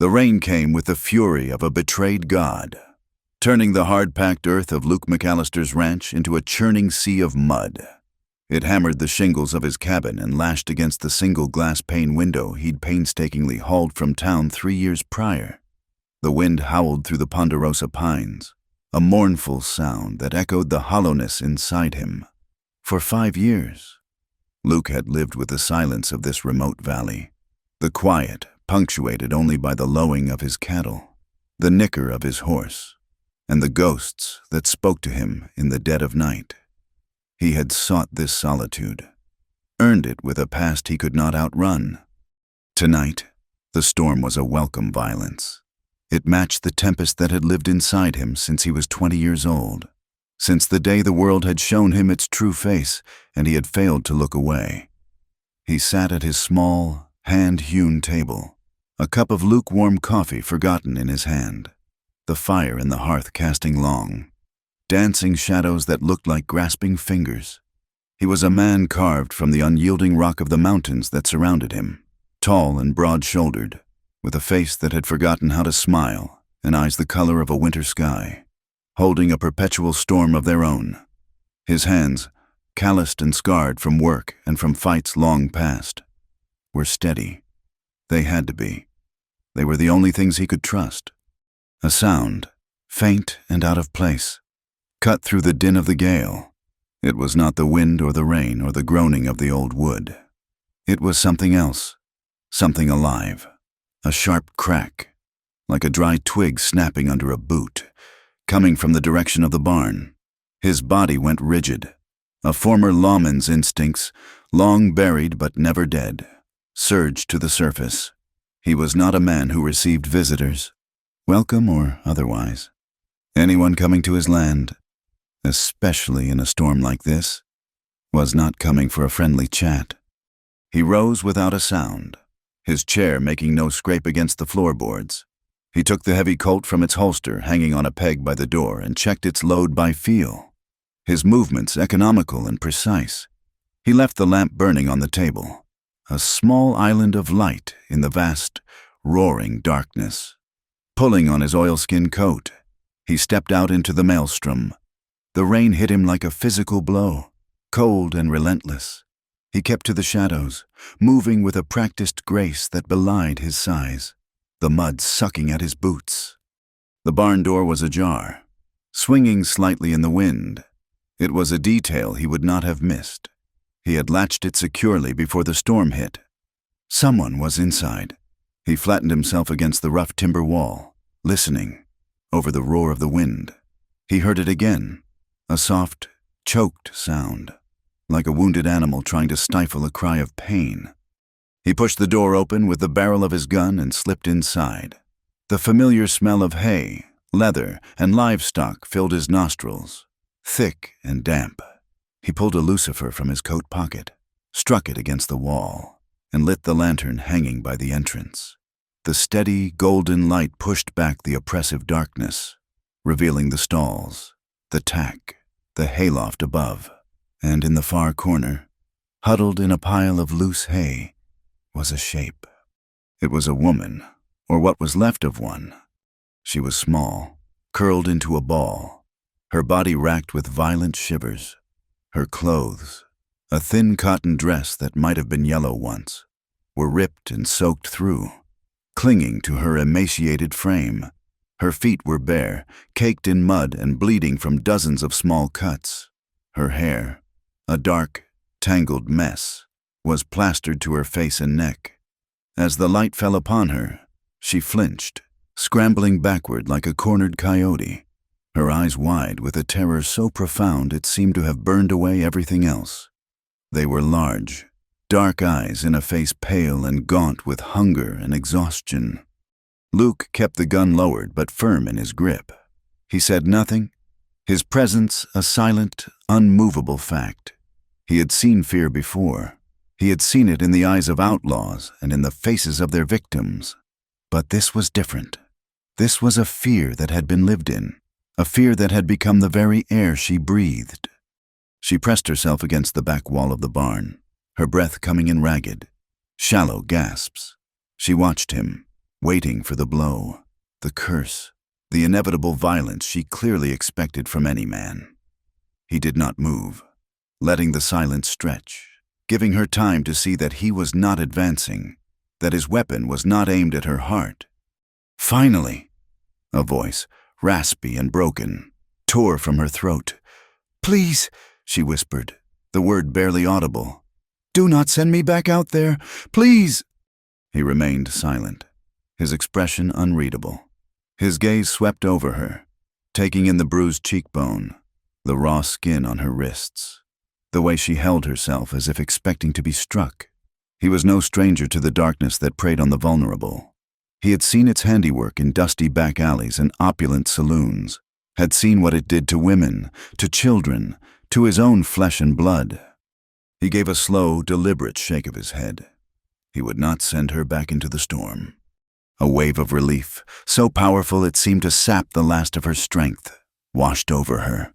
The rain came with the fury of a betrayed god, turning the hard-packed earth of Luke McAllister's ranch into a churning sea of mud. It hammered the shingles of his cabin and lashed against the single glass-pane window he'd painstakingly hauled from town 3 years prior. The wind howled through the ponderosa pines, a mournful sound that echoed the hollowness inside him. For 5 years, Luke had lived with the silence of this remote valley, the quiet punctuated only by the lowing of his cattle, the nicker of his horse, and the ghosts that spoke to him in the dead of night. He had sought this solitude, earned it with a past he could not outrun. Tonight, the storm was a welcome violence. It matched the tempest that had lived inside him since he was 20 years old, since the day the world had shown him its true face and he had failed to look away. He sat at his small, hand-hewn table, a cup of lukewarm coffee forgotten in his hand, the fire in the hearth casting long, dancing shadows that looked like grasping fingers. He was a man carved from the unyielding rock of the mountains that surrounded him, tall and broad-shouldered, with a face that had forgotten how to smile and eyes the color of a winter sky, holding a perpetual storm of their own. His hands, calloused and scarred from work and from fights long past, were steady. They had to be. They were the only things he could trust. A sound, faint and out of place, cut through the din of the gale. It was not the wind or the rain or the groaning of the old wood. It was something else, something alive, a sharp crack, like a dry twig snapping under a boot, coming from the direction of the barn. His body went rigid. A former lawman's instincts, long buried but never dead, surged to the surface. He was not a man who received visitors, welcome or otherwise. Anyone coming to his land, especially in a storm like this, was not coming for a friendly chat. He rose without a sound, his chair making no scrape against the floorboards. He took the heavy Colt from its holster hanging on a peg by the door and checked its load by feel, his movements economical and precise. He left the lamp burning on the table, a small island of light in the vast, roaring darkness. Pulling on his oilskin coat, he stepped out into the maelstrom. The rain hit him like a physical blow, cold and relentless. He kept to the shadows, moving with a practiced grace that belied his size, the mud sucking at his boots. The barn door was ajar, swinging slightly in the wind. It was a detail he would not have missed. He had latched it securely before the storm hit. Someone was inside. He flattened himself against the rough timber wall, listening, over the roar of the wind. He heard it again, a soft, choked sound, like a wounded animal trying to stifle a cry of pain. He pushed the door open with the barrel of his gun and slipped inside. The familiar smell of hay, leather, and livestock filled his nostrils, thick and damp. He pulled a lucifer from his coat pocket, struck it against the wall, and lit the lantern hanging by the entrance. The steady, golden light pushed back the oppressive darkness, revealing the stalls, the tack, the hayloft above, and in the far corner, huddled in a pile of loose hay, was a shape. It was a woman, or what was left of one. She was small, curled into a ball, her body racked with violent shivers. Her clothes, a thin cotton dress that might have been yellow once, were ripped and soaked through, clinging to her emaciated frame. Her feet were bare, caked in mud and bleeding from dozens of small cuts. Her hair, a dark, tangled mess, was plastered to her face and neck. As the light fell upon her, she flinched, scrambling backward like a cornered coyote, her eyes wide with a terror so profound it seemed to have burned away everything else. They were large, dark eyes in a face pale and gaunt with hunger and exhaustion. Luke kept the gun lowered but firm in his grip. He said nothing, his presence a silent, unmovable fact. He had seen fear before. He had seen it in the eyes of outlaws and in the faces of their victims. But this was different. This was a fear that had been lived in, a fear that had become the very air she breathed. She pressed herself against the back wall of the barn, her breath coming in ragged, shallow gasps. She watched him, waiting for the blow, the curse, the inevitable violence she clearly expected from any man. He did not move, letting the silence stretch, giving her time to see that he was not advancing, that his weapon was not aimed at her heart. Finally, a voice, raspy and broken, tore from her throat. "Please," she whispered, the word barely audible. "Do not send me back out there, please." He remained silent, his expression unreadable. His gaze swept over her, taking in the bruised cheekbone, the raw skin on her wrists, the way she held herself as if expecting to be struck. He was no stranger to the darkness that preyed on the vulnerable. He had seen its handiwork in dusty back alleys and opulent saloons, had seen what it did to women, to children, to his own flesh and blood. He gave a slow, deliberate shake of his head. He would not send her back into the storm. A wave of relief, so powerful it seemed to sap the last of her strength, washed over her.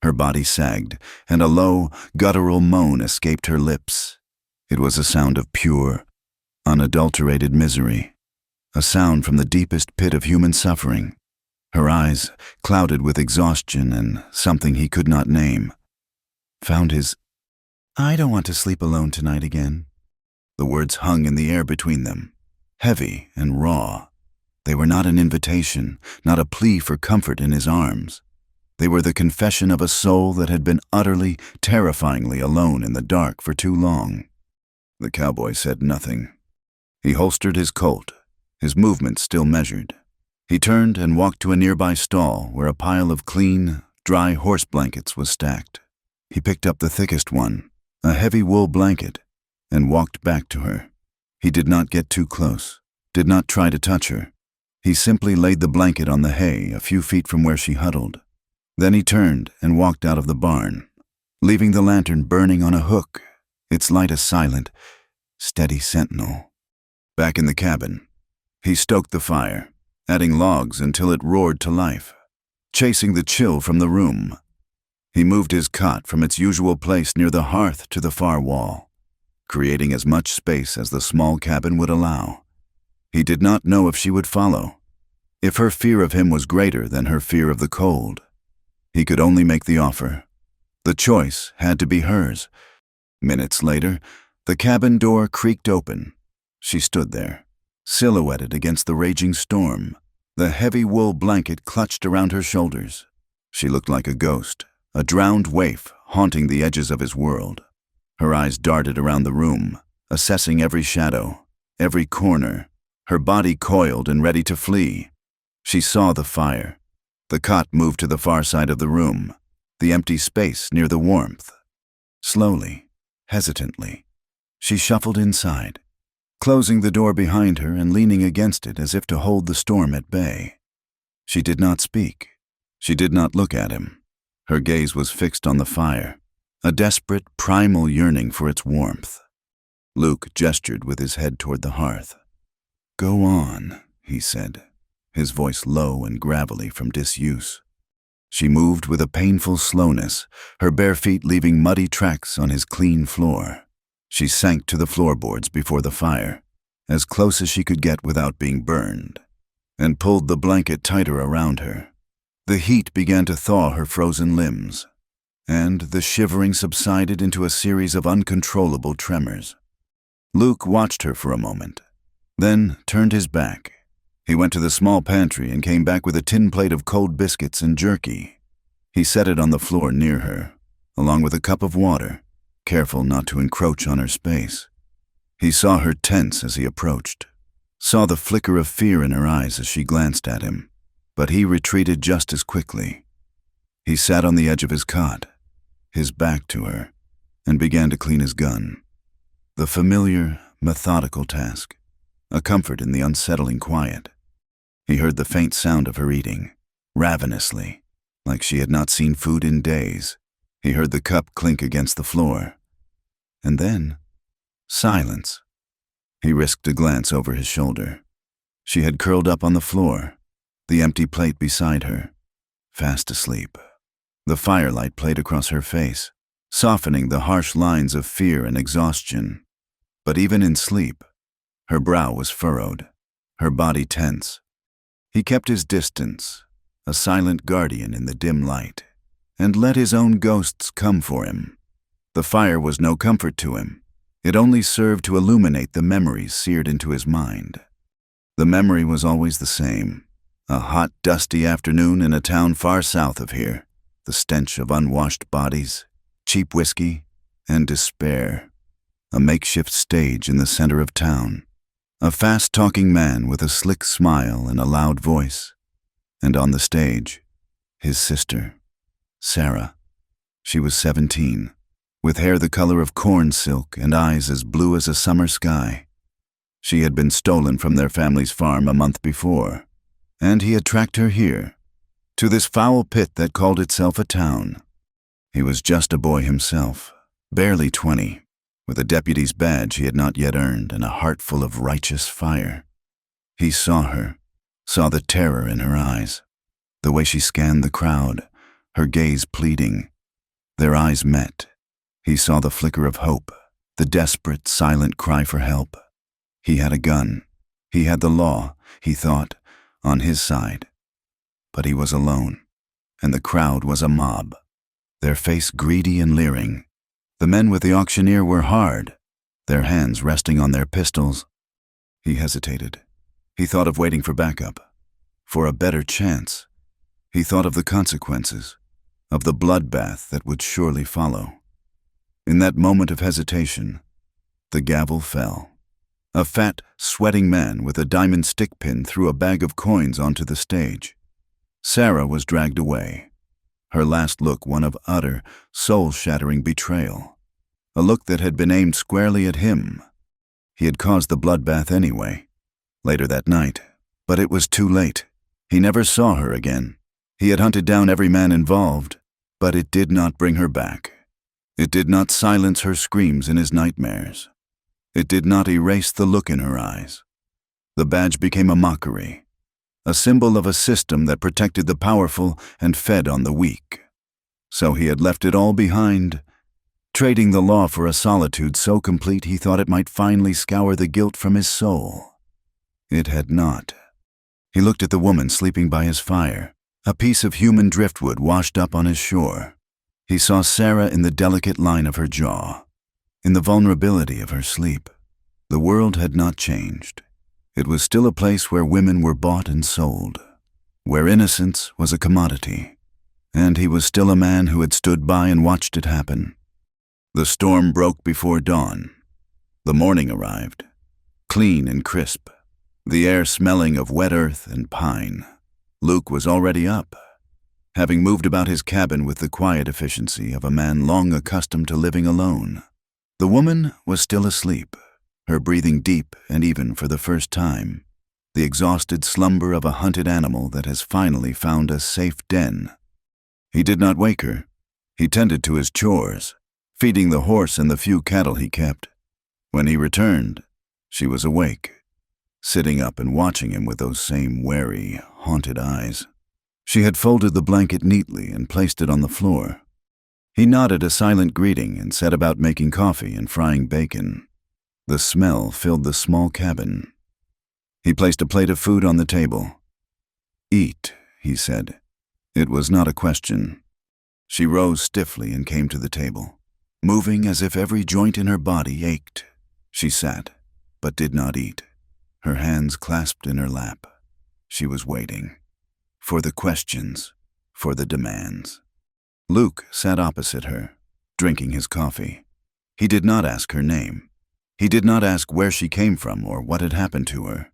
Her body sagged, and a low, guttural moan escaped her lips. It was a sound of pure, unadulterated misery, a sound from the deepest pit of human suffering. Her eyes, clouded with exhaustion and something he could not name, found his, "I don't want to sleep alone tonight again." The words hung in the air between them, heavy and raw. They were not an invitation, not a plea for comfort in his arms. They were the confession of a soul that had been utterly, terrifyingly alone in the dark for too long. The cowboy said nothing. He holstered his Colt, his movements still measured. He turned and walked to a nearby stall where a pile of clean, dry horse blankets was stacked. He picked up the thickest one, a heavy wool blanket, and walked back to her. He did not get too close, did not try to touch her. He simply laid the blanket on the hay a few feet from where she huddled. Then he turned and walked out of the barn, leaving the lantern burning on a hook, its light a silent, steady sentinel. Back in the cabin, he stoked the fire, adding logs until it roared to life, chasing the chill from the room. He moved his cot from its usual place near the hearth to the far wall, creating as much space as the small cabin would allow. He did not know if she would follow, if her fear of him was greater than her fear of the cold. He could only make the offer. The choice had to be hers. Minutes later, the cabin door creaked open. She stood there, silhouetted against the raging storm, the heavy wool blanket clutched around her shoulders. She looked like a ghost, a drowned waif haunting the edges of his world. Her eyes darted around the room, assessing every shadow, every corner, her body coiled and ready to flee. She saw the fire. The cot moved to the far side of the room, the empty space near the warmth. Slowly, hesitantly, she shuffled inside, closing the door behind her and leaning against it as if to hold the storm at bay. She did not speak. She did not look at him. Her gaze was fixed on the fire, a desperate, primal yearning for its warmth. Luke gestured with his head toward the hearth. "Go on," he said, his voice low and gravelly from disuse. She moved with a painful slowness, her bare feet leaving muddy tracks on his clean floor. She sank to the floorboards before the fire, as close as she could get without being burned, and pulled the blanket tighter around her. The heat began to thaw her frozen limbs, and the shivering subsided into a series of uncontrollable tremors. Luke watched her for a moment, then turned his back. He went to the small pantry and came back with a tin plate of cold biscuits and jerky. He set it on the floor near her, along with a cup of water, careful not to encroach on her space. He saw her tense as he approached, saw the flicker of fear in her eyes as she glanced at him, but he retreated just as quickly. He sat on the edge of his cot, his back to her, and began to clean his gun. The familiar, methodical task, a comfort in the unsettling quiet. He heard the faint sound of her eating, ravenously, like she had not seen food in days. He heard the cup clink against the floor. And then, silence. He risked a glance over his shoulder. She had curled up on the floor, the empty plate beside her, fast asleep. The firelight played across her face, softening the harsh lines of fear and exhaustion. But even in sleep, her brow was furrowed. her body tense. He kept his distance, a silent guardian in the dim light, and let his own ghosts come for him. The fire was no comfort to him. It only served to illuminate the memories seared into his mind. The memory was always the same. A hot, dusty afternoon in a town far south of here. The stench of unwashed bodies, cheap whiskey, and despair. A makeshift stage in the center of town. A fast-talking man with a slick smile and a loud voice. And on the stage, his sister, Sarah. She was 17, with hair the color of corn silk and eyes as blue as a summer sky. She had been stolen from their family's farm a month before, and he had tracked her here, to this foul pit that called itself a town. He was just a boy himself, barely 20, with a deputy's badge he had not yet earned and a heart full of righteous fire. He saw her, saw the terror in her eyes, the way she scanned the crowd, her gaze pleading. Their eyes met. He saw the flicker of hope, the desperate, silent cry for help. He had a gun. He had the law, he thought, on his side. But he was alone, and the crowd was a mob, their face greedy and leering. The men with the auctioneer were hard, their hands resting on their pistols. He hesitated. He thought of waiting for backup, for a better chance. He thought of the consequences, of the bloodbath that would surely follow. In that moment of hesitation, the gavel fell. A fat, sweating man with a diamond stick pin threw a bag of coins onto the stage. Sarah was dragged away, her last look one of utter, soul-shattering betrayal, a look that had been aimed squarely at him. He had caused the bloodbath anyway, later that night, but it was too late. He never saw her again. He had hunted down every man involved, but it did not bring her back. It did not silence her screams in his nightmares. It did not erase the look in her eyes. The badge became a mockery, a symbol of a system that protected the powerful and fed on the weak. So he had left it all behind, trading the law for a solitude so complete he thought it might finally scour the guilt from his soul. It had not. He looked at the woman sleeping by his fire, a piece of human driftwood washed up on his shore. He saw Sarah in the delicate line of her jaw, in the vulnerability of her sleep. The world had not changed. It was still a place where women were bought and sold, where innocence was a commodity, and he was still a man who had stood by and watched it happen. The storm broke before dawn. The morning arrived, clean and crisp, the air smelling of wet earth and pine. Luke was already up, having moved about his cabin with the quiet efficiency of a man long accustomed to living alone. The woman was still asleep, her breathing deep and even for the first time, the exhausted slumber of a hunted animal that has finally found a safe den. He did not wake her. He tended to his chores, feeding the horse and the few cattle he kept. When he returned, she was awake, sitting up and watching him with those same wary, haunted eyes. She had folded the blanket neatly and placed it on the floor. He nodded a silent greeting and set about making coffee and frying bacon. The smell filled the small cabin. He placed a plate of food on the table. "Eat," he said. It was not a question. She rose stiffly and came to the table, moving as if every joint in her body ached. She sat, but did not eat, her hands clasped in her lap. She was waiting. For the questions, for the demands. Luke sat opposite her, drinking his coffee. He did not ask her name. He did not ask where she came from or what had happened to her.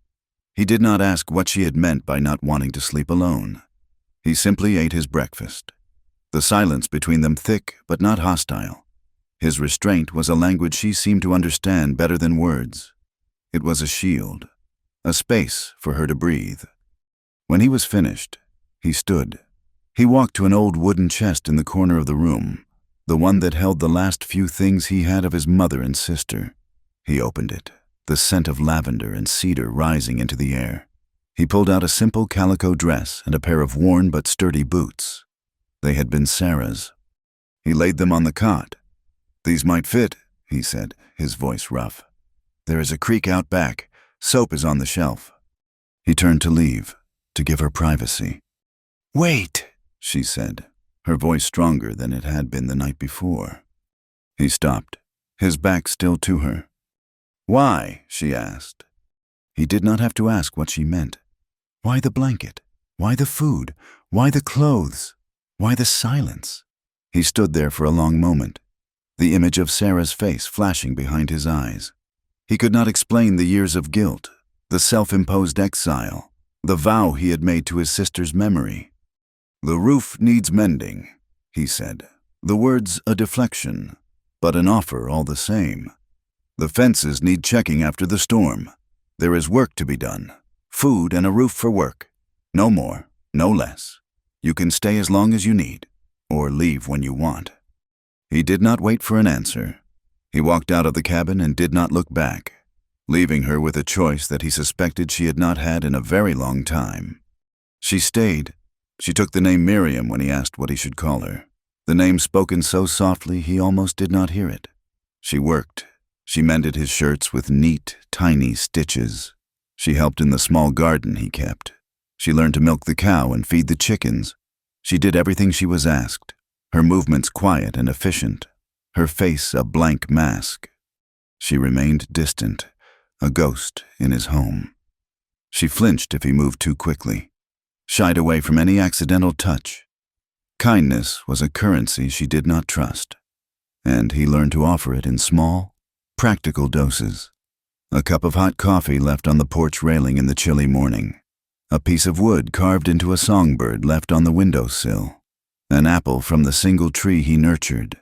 He did not ask what she had meant by not wanting to sleep alone. He simply ate his breakfast, the silence between them thick but not hostile. His restraint was a language she seemed to understand better than words. It was a shield, a space for her to breathe. When he was finished, he stood. He walked to an old wooden chest in the corner of the room, the one that held the last few things he had of his mother and sister. He opened it, the scent of lavender and cedar rising into the air. He pulled out a simple calico dress and a pair of worn but sturdy boots. They had been Sarah's. He laid them on the cot. "These might fit," he said, his voice rough. "There is a creek out back. Soap is on the shelf." He turned to leave, to give her privacy. "Wait," she said, her voice stronger than it had been the night before. He stopped, his back still to her. "Why?" she asked. He did not have to ask what she meant. Why the blanket? Why the food? Why the clothes? Why the silence? He stood there for a long moment, the image of Sarah's face flashing behind his eyes. He could not explain the years of guilt, the self-imposed exile, the vow he had made to his sister's memory. "The roof needs mending," he said, the words a deflection, but an offer all the same. "The fences need checking after the storm. There is work to be done, food and a roof for work. No more, no less. You can stay as long as you need, or leave when you want." He did not wait for an answer. He walked out of the cabin and did not look back, leaving her with a choice that he suspected she had not had in a very long time. She stayed. She took the name Miriam when he asked what he should call her, the name spoken so softly he almost did not hear it. She worked. She mended his shirts with neat, tiny stitches. She helped in the small garden he kept. She learned to milk the cow and feed the chickens. She did everything she was asked, her movements quiet and efficient, her face a blank mask. She remained distant, a ghost in his home. She flinched if he moved too quickly, shied away from any accidental touch. Kindness was a currency she did not trust, and he learned to offer it in small, practical doses. A cup of hot coffee left on the porch railing in the chilly morning. A piece of wood carved into a songbird left on the windowsill. An apple from the single tree he nurtured.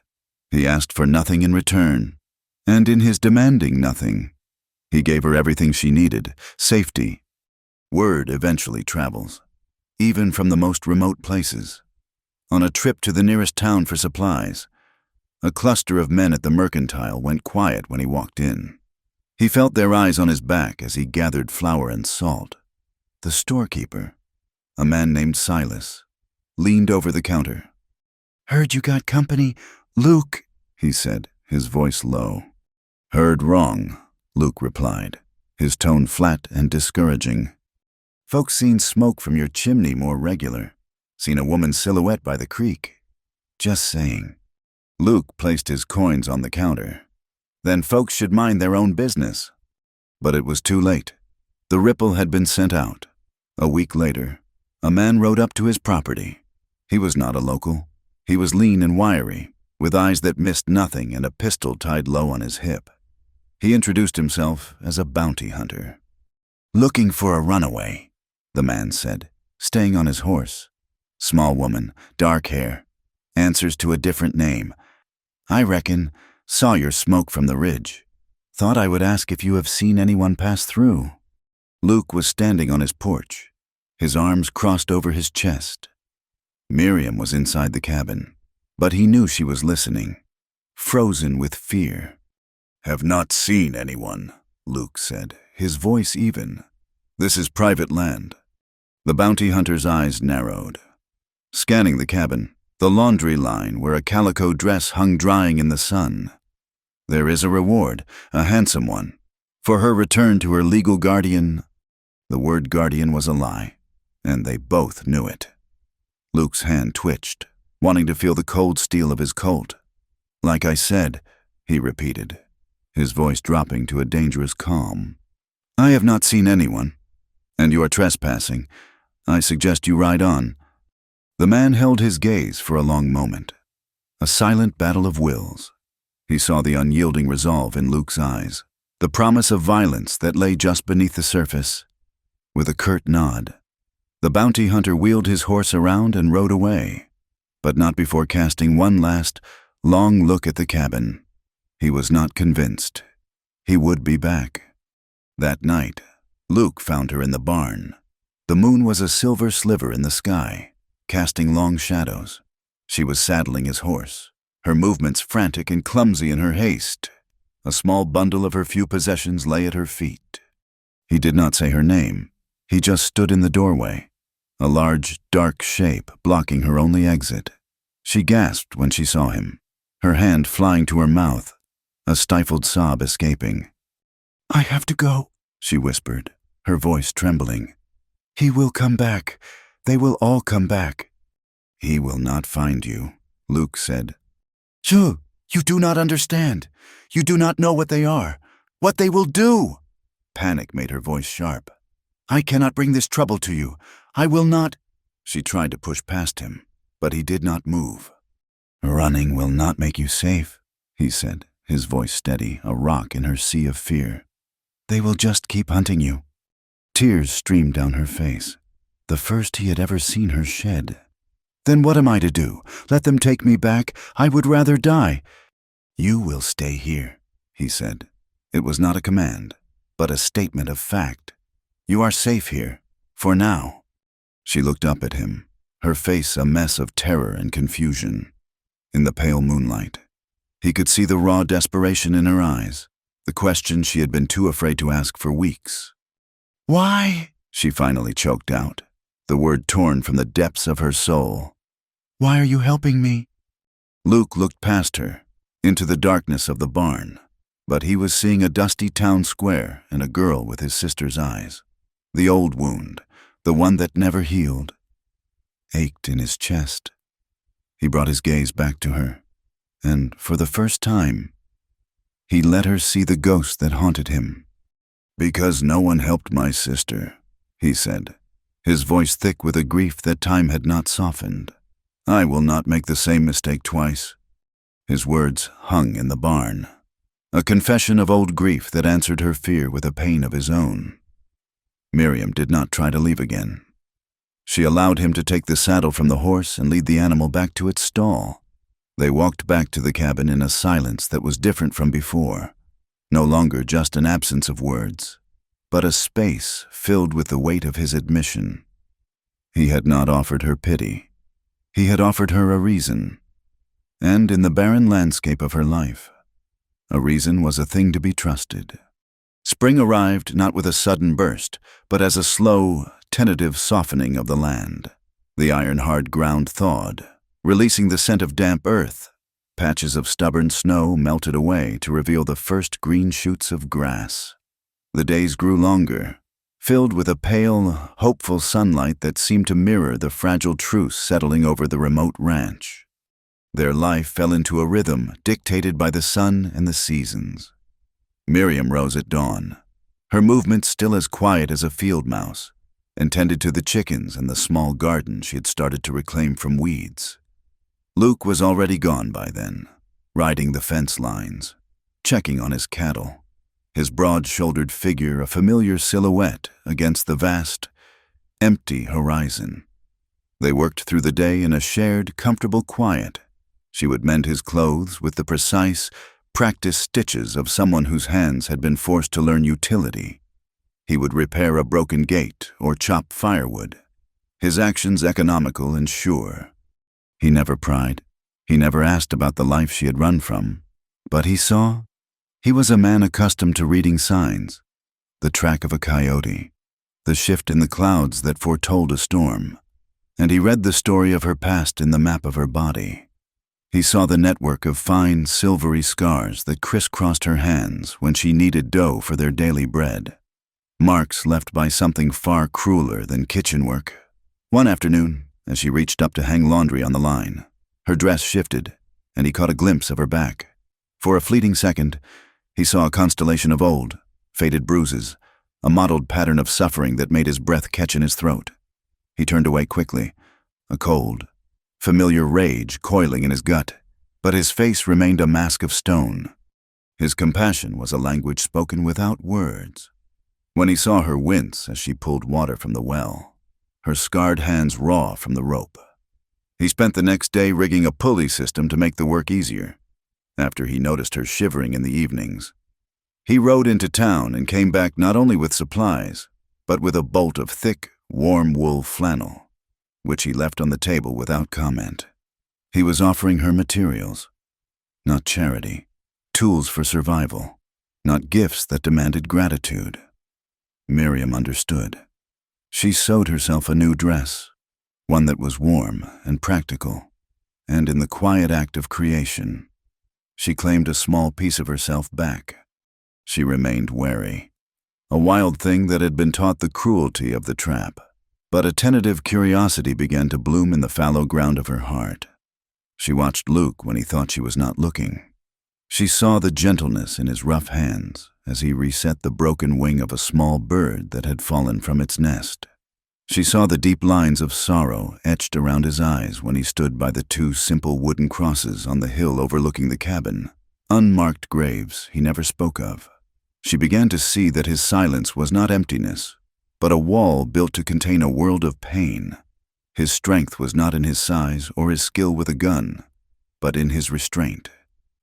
He asked for nothing in return, and in his demanding nothing, he gave her everything she needed, safety. Word eventually travels, even from the most remote places. On a trip to the nearest town for supplies, a cluster of men at the mercantile went quiet when he walked in. He felt their eyes on his back as he gathered flour and salt. The storekeeper, a man named Silas, leaned over the counter. "Heard you got company, Luke," he said, his voice low. "Heard wrong," Luke replied, his tone flat and discouraging. "Folks seen smoke from your chimney more regular. Seen a woman's silhouette by the creek. Just saying." Luke placed his coins on the counter. "Then folks should mind their own business." But it was too late. The ripple had been sent out. A week later, a man rode up to his property. He was not a local. He was lean and wiry, with eyes that missed nothing and a pistol tied low on his hip. He introduced himself as a bounty hunter. "Looking for a runaway," the man said, staying on his horse. "Small woman, dark hair, answers to a different name. I reckon, saw your smoke from the ridge. Thought I would ask if you have seen anyone pass through." Luke was standing on his porch, his arms crossed over his chest. Miriam was inside the cabin, but he knew she was listening, frozen with fear. "Have not seen anyone," Luke said, his voice even. "This is private land." The bounty hunter's eyes narrowed. Scanning the cabin, the laundry line where a calico dress hung drying in the sun. "There is a reward, a handsome one, for her return to her legal guardian." The word guardian was a lie, and they both knew it. Luke's hand twitched, wanting to feel the cold steel of his Colt. "Like I said," he repeated, his voice dropping to a dangerous calm. "I have not seen anyone, and you are trespassing. I suggest you ride on." The man held his gaze for a long moment, a silent battle of wills. He saw the unyielding resolve in Luke's eyes, the promise of violence that lay just beneath the surface. With a curt nod, the bounty hunter wheeled his horse around and rode away, but not before casting one last, long look at the cabin. He was not convinced. He would be back. That night, Luke found her in the barn. The moon was a silver sliver in the sky, casting long shadows. She was saddling his horse, her movements frantic and clumsy in her haste. A small bundle of her few possessions lay at her feet. He did not say her name. He just stood in the doorway, a large, dark shape blocking her only exit. She gasped when she saw him, her hand flying to her mouth, a stifled sob escaping. "I have to go," she whispered, her voice trembling. He will come back. They will all come back. He will not find you, Luke said. You do not understand. You do not know what they are, what they will do. Panic made her voice sharp. I cannot bring this trouble to you. I will not. She tried to push past him, but he did not move. Running will not make you safe, he said, his voice steady, a rock in her sea of fear. They will just keep hunting you. Tears streamed down her face, the first he had ever seen her shed. Then what am I to do? Let them take me back? I would rather die. You will stay here, he said. It was not a command, but a statement of fact. You are safe here, for now. She looked up at him, her face a mess of terror and confusion. In the pale moonlight, he could see the raw desperation in her eyes, the question she had been too afraid to ask for weeks. Why? She finally choked out, the word torn from the depths of her soul. Why are you helping me? Luke looked past her, into the darkness of the barn, but he was seeing a dusty town square and a girl with his sister's eyes. The old wound, the one that never healed, ached in his chest. He brought his gaze back to her, and for the first time, he let her see the ghost that haunted him. Because no one helped my sister, he said, his voice thick with a grief that time had not softened. I will not make the same mistake twice. His words hung in the barn, a confession of old grief that answered her fear with a pain of his own. Miriam did not try to leave again. She allowed him to take the saddle from the horse and lead the animal back to its stall. They walked back to the cabin in a silence that was different from before, no longer just an absence of words, but a space filled with the weight of his admission. He had not offered her pity. He had offered her a reason. And in the barren landscape of her life, a reason was a thing to be trusted. Spring arrived not with a sudden burst, but as a slow, tentative softening of the land. The iron-hard ground thawed, releasing the scent of damp earth. Patches of stubborn snow melted away to reveal the first green shoots of grass. The days grew longer, filled with a pale, hopeful sunlight that seemed to mirror the fragile truce settling over the remote ranch. Their life fell into a rhythm dictated by the sun and the seasons. Miriam rose at dawn, her movements still as quiet as a field mouse, and tended to the chickens and the small garden she had started to reclaim from weeds. Luke was already gone by then, riding the fence lines, checking on his cattle, his broad-shouldered figure a familiar silhouette against the vast, empty horizon. They worked through the day in a shared, comfortable quiet. She would mend his clothes with the precise, practiced stitches of someone whose hands had been forced to learn utility. He would repair a broken gate or chop firewood, his actions economical and sure. He never pried. He never asked about the life she had run from. But he saw. He was a man accustomed to reading signs, the track of a coyote, the shift in the clouds that foretold a storm, and he read the story of her past in the map of her body. He saw the network of fine, silvery scars that crisscrossed her hands when she kneaded dough for their daily bread, marks left by something far crueler than kitchen work. One afternoon, as she reached up to hang laundry on the line, her dress shifted, and he caught a glimpse of her back. For a fleeting second, he saw a constellation of old, faded bruises, a mottled pattern of suffering that made his breath catch in his throat. He turned away quickly, a cold, familiar rage coiling in his gut, but his face remained a mask of stone. His compassion was a language spoken without words. When he saw her wince as she pulled water from the well, her scarred hands raw from the rope, he spent the next day rigging a pulley system to make the work easier. After he noticed her shivering in the evenings, he rode into town and came back not only with supplies, but with a bolt of thick, warm wool flannel, which he left on the table without comment. He was offering her materials, not charity, tools for survival, not gifts that demanded gratitude. Miriam understood. She sewed herself a new dress, one that was warm and practical, and in the quiet act of creation, she claimed a small piece of herself back. She remained wary, a wild thing that had been taught the cruelty of the trap. But a tentative curiosity began to bloom in the fallow ground of her heart. She watched Luke when he thought she was not looking. She saw the gentleness in his rough hands as he reset the broken wing of a small bird that had fallen from its nest. She saw the deep lines of sorrow etched around his eyes when he stood by the two simple wooden crosses on the hill overlooking the cabin, unmarked graves he never spoke of. She began to see that his silence was not emptiness, but a wall built to contain a world of pain. His strength was not in his size or his skill with a gun, but in his restraint,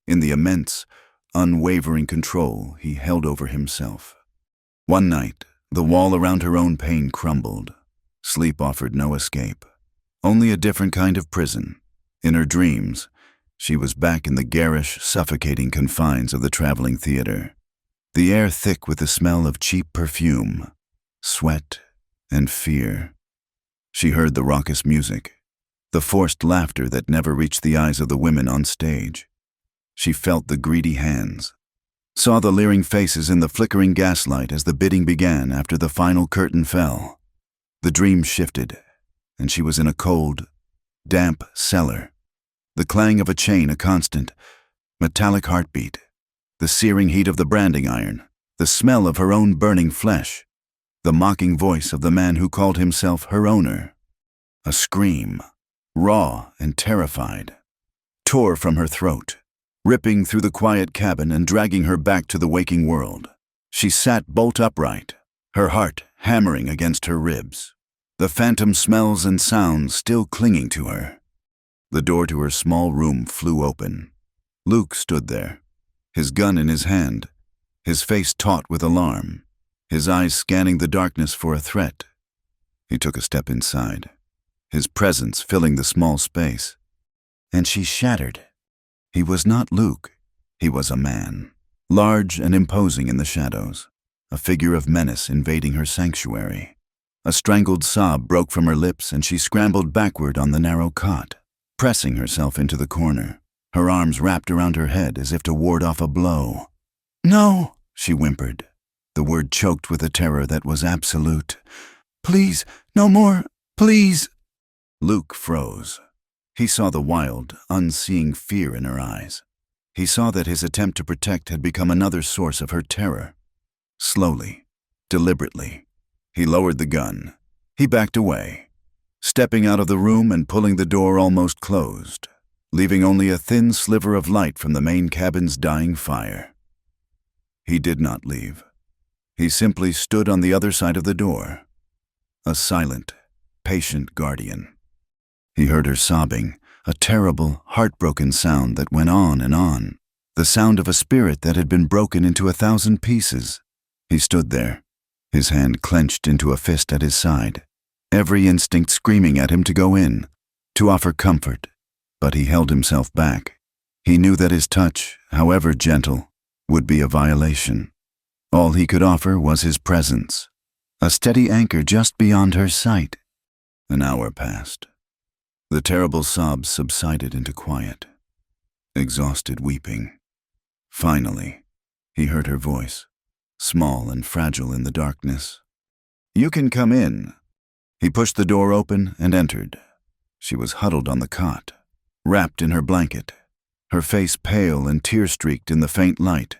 in the immense, unwavering control he held over himself. One night, the wall around her own pain crumbled. Sleep offered no escape, only a different kind of prison. In her dreams, she was back in the garish, suffocating confines of the traveling theater, the air thick with the smell of cheap perfume, sweat, and fear. She heard the raucous music, the forced laughter that never reached the eyes of the women on stage. She felt the greedy hands, saw the leering faces in the flickering gaslight as the bidding began after the final curtain fell. The dream shifted, and she was in a cold, damp cellar. The clang of a chain a constant, metallic heartbeat, the searing heat of the branding iron, the smell of her own burning flesh, the mocking voice of the man who called himself her owner. A scream, raw and terrified, tore from her throat, ripping through the quiet cabin and dragging her back to the waking world. She sat bolt upright, her heart hammering against her ribs, the phantom smells and sounds still clinging to her. The door to her small room flew open. Luke stood there, his gun in his hand, his face taut with alarm, his eyes scanning the darkness for a threat. He took a step inside, his presence filling the small space, and she shattered. He was not Luke. He was a man, large and imposing in the shadows, a figure of menace invading her sanctuary. A strangled sob broke from her lips and she scrambled backward on the narrow cot, pressing herself into the corner, her arms wrapped around her head as if to ward off a blow. "No," she whimpered, the word choked with a terror that was absolute. "Please, no more, please." Luke froze. He saw the wild, unseeing fear in her eyes. He saw that his attempt to protect had become another source of her terror. Slowly, deliberately, he lowered the gun. He backed away, stepping out of the room and pulling the door almost closed, leaving only a thin sliver of light from the main cabin's dying fire. He did not leave. He simply stood on the other side of the door, a silent, patient guardian. He heard her sobbing, a terrible, heartbroken sound that went on, the sound of a spirit that had been broken into 1,000 pieces. He stood there, his hand clenched into a fist at his side, every instinct screaming at him to go in, to offer comfort, but he held himself back. He knew that his touch, however gentle, would be a violation. All he could offer was his presence, a steady anchor just beyond her sight. An hour passed. The terrible sobs subsided into quiet, exhausted weeping. Finally, he heard her voice, small and fragile in the darkness. "You can come in." He pushed the door open and entered. She was huddled on the cot, wrapped in her blanket, her face pale and tear-streaked in the faint light.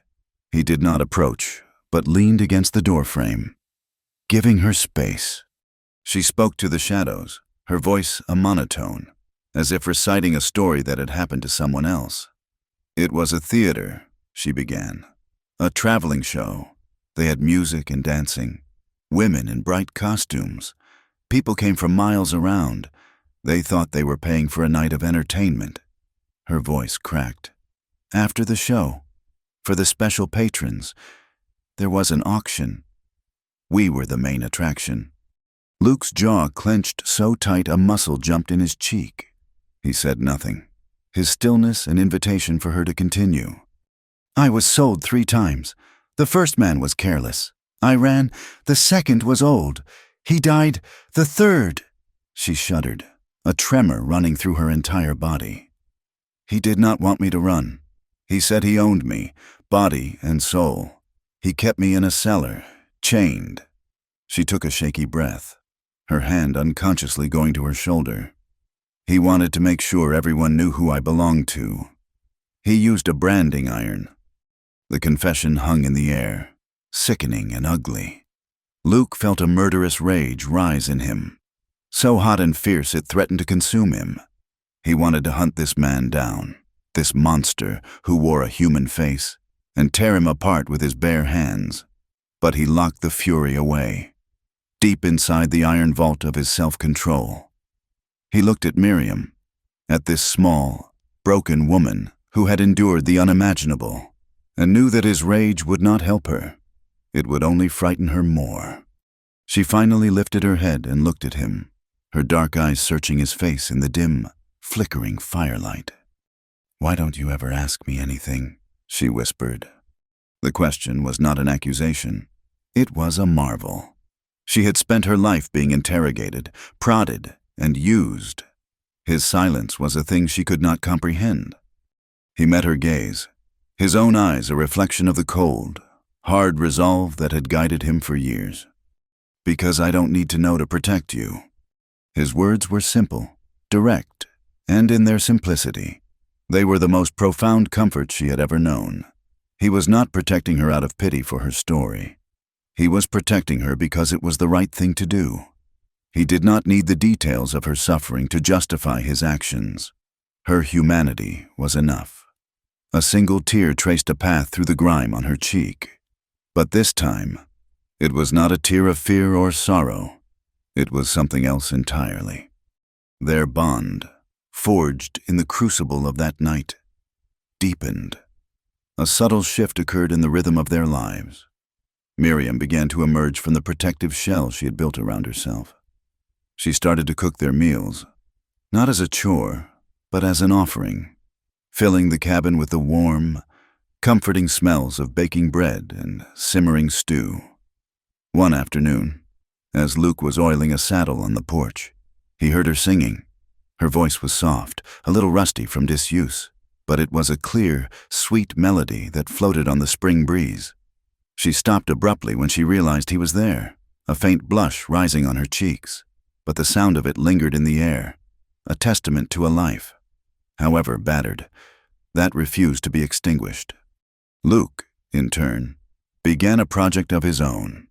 He did not approach, but leaned against the doorframe, giving her space. She spoke to the shadows, her voice a monotone, as if reciting a story that had happened to someone else. "It was a theater," she began, "a traveling show. They had music and dancing, women in bright costumes. People came from miles around. They thought they were paying for a night of entertainment." Her voice cracked. "After the show, for the special patrons, there was an auction. We were the main attraction." Luke's jaw clenched so tight a muscle jumped in his cheek. He said nothing, his stillness an invitation for her to continue. "I was sold 3 times. The first man was careless. I ran. The second was old. He died. The third—" She shuddered, a tremor running through her entire body. "He did not want me to run. He said he owned me, body and soul. He kept me in a cellar, chained." She took a shaky breath. her hand unconsciously going to her shoulder. He wanted to make sure everyone knew who I belonged to. He used a branding iron. The confession hung in the air, sickening and ugly. Luke felt a murderous rage rise in him, so hot and fierce it threatened to consume him. He wanted to hunt this man down, this monster who wore a human face, and tear him apart with his bare hands. But he locked the fury away, deep inside the iron vault of his self-control. He looked at Miriam, at this small, broken woman who had endured the unimaginable, and knew that his rage would not help her. It would only frighten her more. She finally lifted her head and looked at him, her dark eyes searching his face in the dim, flickering firelight. "Why don't you ever ask me anything?" she whispered. The question was not an accusation. It was a marvel. She had spent her life being interrogated, prodded, and used. His silence was a thing she could not comprehend. He met her gaze, his own eyes a reflection of the cold, hard resolve that had guided him for years. "Because I don't need to know to protect you." His words were simple, direct, and in their simplicity, they were the most profound comfort she had ever known. He was not protecting her out of pity for her story. He was protecting her because it was the right thing to do. He did not need the details of her suffering to justify his actions. Her humanity was enough. A single tear traced a path through the grime on her cheek. But this time, it was not a tear of fear or sorrow. It was something else entirely. Their bond, forged in the crucible of that night, deepened. A subtle shift occurred in the rhythm of their lives. Miriam began to emerge from the protective shell she had built around herself. She started to cook their meals, not as a chore, but as an offering, filling the cabin with the warm, comforting smells of baking bread and simmering stew. One afternoon, as Luke was oiling a saddle on the porch, he heard her singing. Her voice was soft, a little rusty from disuse, but it was a clear, sweet melody that floated on the spring breeze. She stopped abruptly when she realized he was there, a faint blush rising on her cheeks, but the sound of it lingered in the air, a testament to a life, however battered, that refused to be extinguished. Luke, in turn, began a project of his own.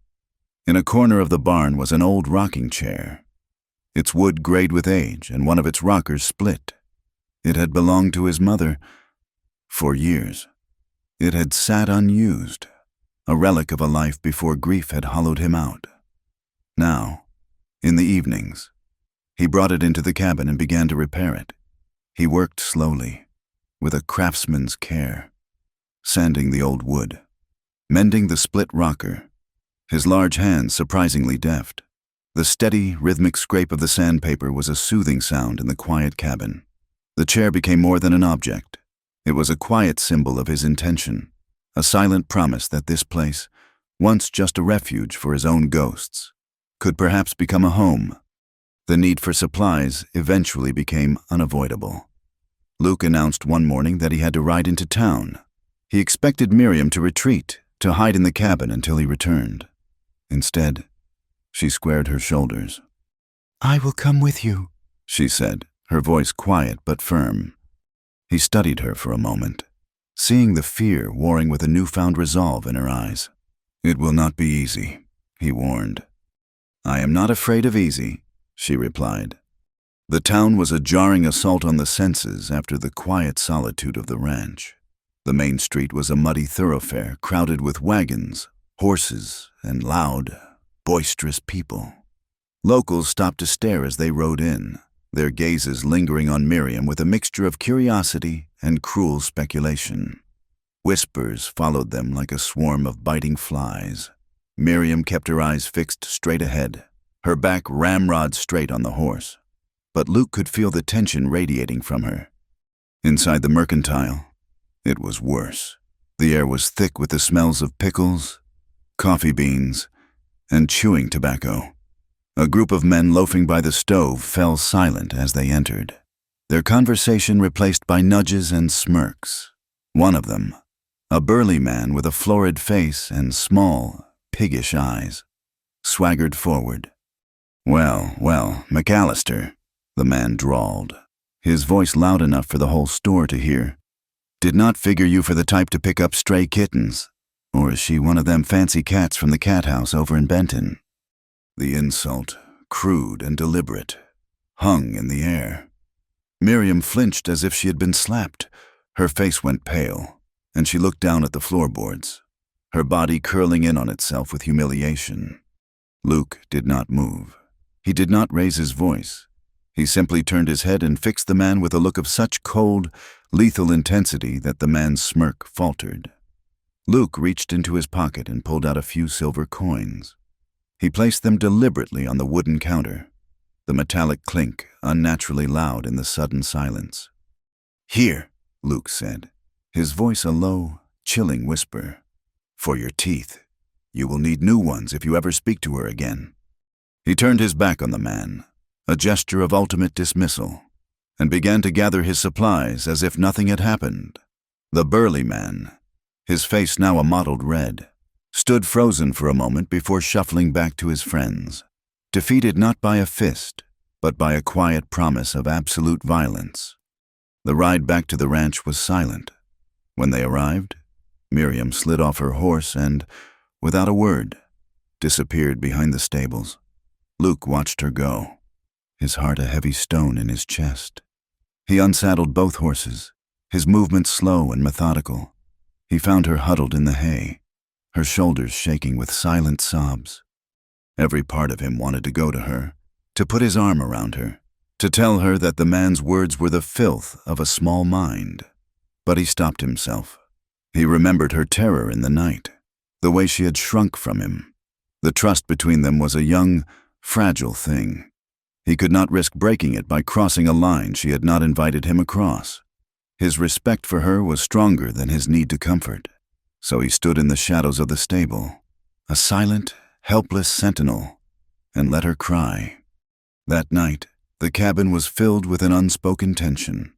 In a corner of the barn was an old rocking chair. Its wood grayed with age, and one of its rockers split. It had belonged to his mother for years. It had sat unused, a relic of a life before grief had hollowed him out. Now, in the evenings, he brought it into the cabin and began to repair it. He worked slowly, with a craftsman's care, sanding the old wood, mending the split rocker, his large hands surprisingly deft. The steady, rhythmic scrape of the sandpaper was a soothing sound in the quiet cabin. The chair became more than an object. It was a quiet symbol of his intention, a silent promise that this place, once just a refuge for his own ghosts, could perhaps become a home. The need for supplies eventually became unavoidable. Luke announced one morning that he had to ride into town. He expected Miriam to retreat, to hide in the cabin until he returned. Instead, she squared her shoulders. "I will come with you," she said, her voice quiet but firm. He studied her for a moment, seeing the fear warring with a newfound resolve in her eyes. "It will not be easy," he warned. "I am not afraid of easy," she replied. The town was a jarring assault on the senses after the quiet solitude of the ranch. The main street was a muddy thoroughfare crowded with wagons, horses, and loud, boisterous people. Locals stopped to stare as they rode in, their gazes lingering on Miriam with a mixture of curiosity and cruel speculation. Whispers followed them like a swarm of biting flies. Miriam kept her eyes fixed straight ahead, her back ramrod straight on the horse. But Luke could feel the tension radiating from her. Inside the mercantile, it was worse. The air was thick with the smells of pickles, coffee beans, and chewing tobacco. A group of men loafing by the stove fell silent as they entered, their conversation replaced by nudges and smirks. One of them, a burly man with a florid face and small, piggish eyes, swaggered forward. Well, McAllister, the man drawled, his voice loud enough for the whole store to hear. Did not figure you for the type to pick up stray kittens. Or is she one of them fancy cats from the cat house over in Benton? The insult, crude and deliberate, hung in the air. Miriam flinched as if she had been slapped. Her face went pale, and she looked down at the floorboards, her body curling in on itself with humiliation. Luke did not move. He did not raise his voice. He simply turned his head and fixed the man with a look of such cold, lethal intensity that the man's smirk faltered. Luke reached into his pocket and pulled out a few silver coins. He placed them deliberately on the wooden counter, the metallic clink unnaturally loud in the sudden silence. "Here," Luke said, his voice a low, chilling whisper. "For your teeth. You will need new ones if you ever speak to her again." He turned his back on the man, a gesture of ultimate dismissal, and began to gather his supplies as if nothing had happened. The burly man, his face now a mottled red, stood frozen for a moment before shuffling back to his friends, defeated not by a fist, but by a quiet promise of absolute violence. The ride back to the ranch was silent. When they arrived, Miriam slid off her horse and, without a word, disappeared behind the stables. Luke watched her go, his heart a heavy stone in his chest. He unsaddled both horses, his movements slow and methodical. He found her huddled in the hay, her shoulders shaking with silent sobs. Every part of him wanted to go to her, to put his arm around her, to tell her that the man's words were the filth of a small mind. But he stopped himself. He remembered her terror in the night, the way she had shrunk from him. The trust between them was a young, fragile thing. He could not risk breaking it by crossing a line she had not invited him across. His respect for her was stronger than his need to comfort. So he stood in the shadows of the stable, a silent, helpless sentinel, and let her cry. That night, the cabin was filled with an unspoken tension.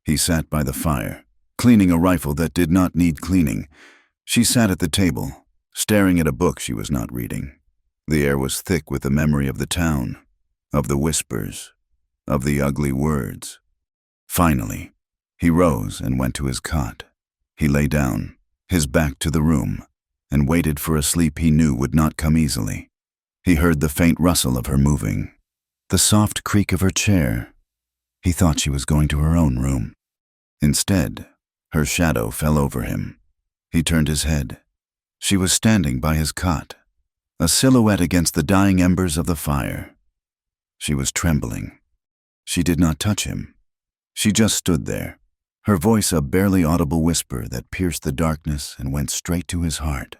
He sat by the fire, cleaning a rifle that did not need cleaning. She sat at the table, staring at a book she was not reading. The air was thick with the memory of the town, of the whispers, of the ugly words. Finally, he rose and went to his cot. He lay down, his back to the room, and waited for a sleep he knew would not come easily. He heard the faint rustle of her moving, the soft creak of her chair. He thought she was going to her own room. Instead, her shadow fell over him. He turned his head. She was standing by his cot, a silhouette against the dying embers of the fire. She was trembling. She did not touch him. She just stood there, her voice a barely audible whisper that pierced the darkness and went straight to his heart.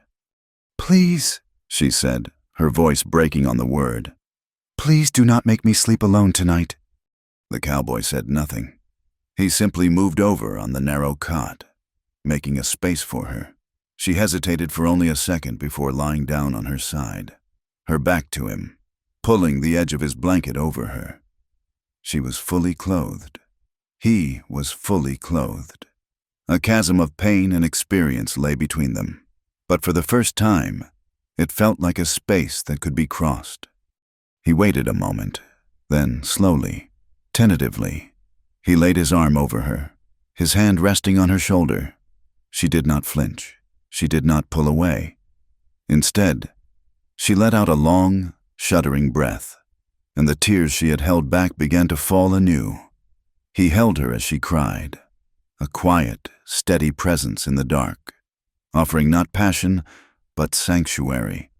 "Please," she said, her voice breaking on the word. "Please do not make me sleep alone tonight." The cowboy said nothing. He simply moved over on the narrow cot, making a space for her. She hesitated for only a second before lying down on her side, her back to him, pulling the edge of his blanket over her. She was fully clothed. He was fully clothed. A chasm of pain and experience lay between them, but for the first time, it felt like a space that could be crossed. He waited a moment, then slowly, tentatively, he laid his arm over her, his hand resting on her shoulder. She did not flinch. She did not pull away. Instead, she let out a long, shuddering breath, and the tears she had held back began to fall anew. He held her as she cried, a quiet, steady presence in the dark, offering not passion, but sanctuary,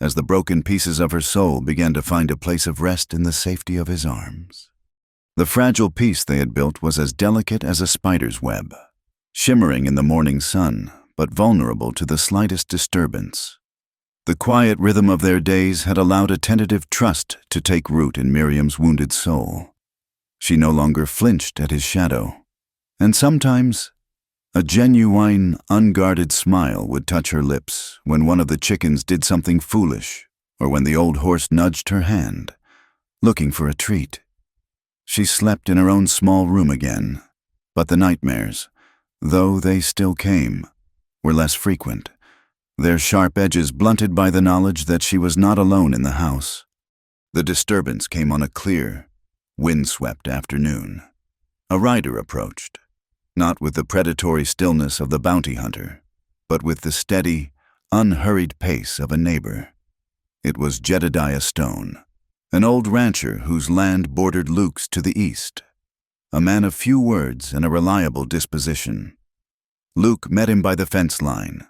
as the broken pieces of her soul began to find a place of rest in the safety of his arms. The fragile peace they had built was as delicate as a spider's web, shimmering in the morning sun, but vulnerable to the slightest disturbance. The quiet rhythm of their days had allowed a tentative trust to take root in Miriam's wounded soul. She no longer flinched at his shadow, and sometimes a genuine, unguarded smile would touch her lips when one of the chickens did something foolish or when the old horse nudged her hand, looking for a treat. She slept in her own small room again, but the nightmares, though they still came, were less frequent, their sharp edges blunted by the knowledge that she was not alone in the house. The disturbance came on a clear, windswept afternoon. A rider approached, not with the predatory stillness of the bounty hunter, but with the steady, unhurried pace of a neighbor. It was Jedediah Stone, an old rancher whose land bordered Luke's to the east, a man of few words and a reliable disposition. Luke met him by the fence line,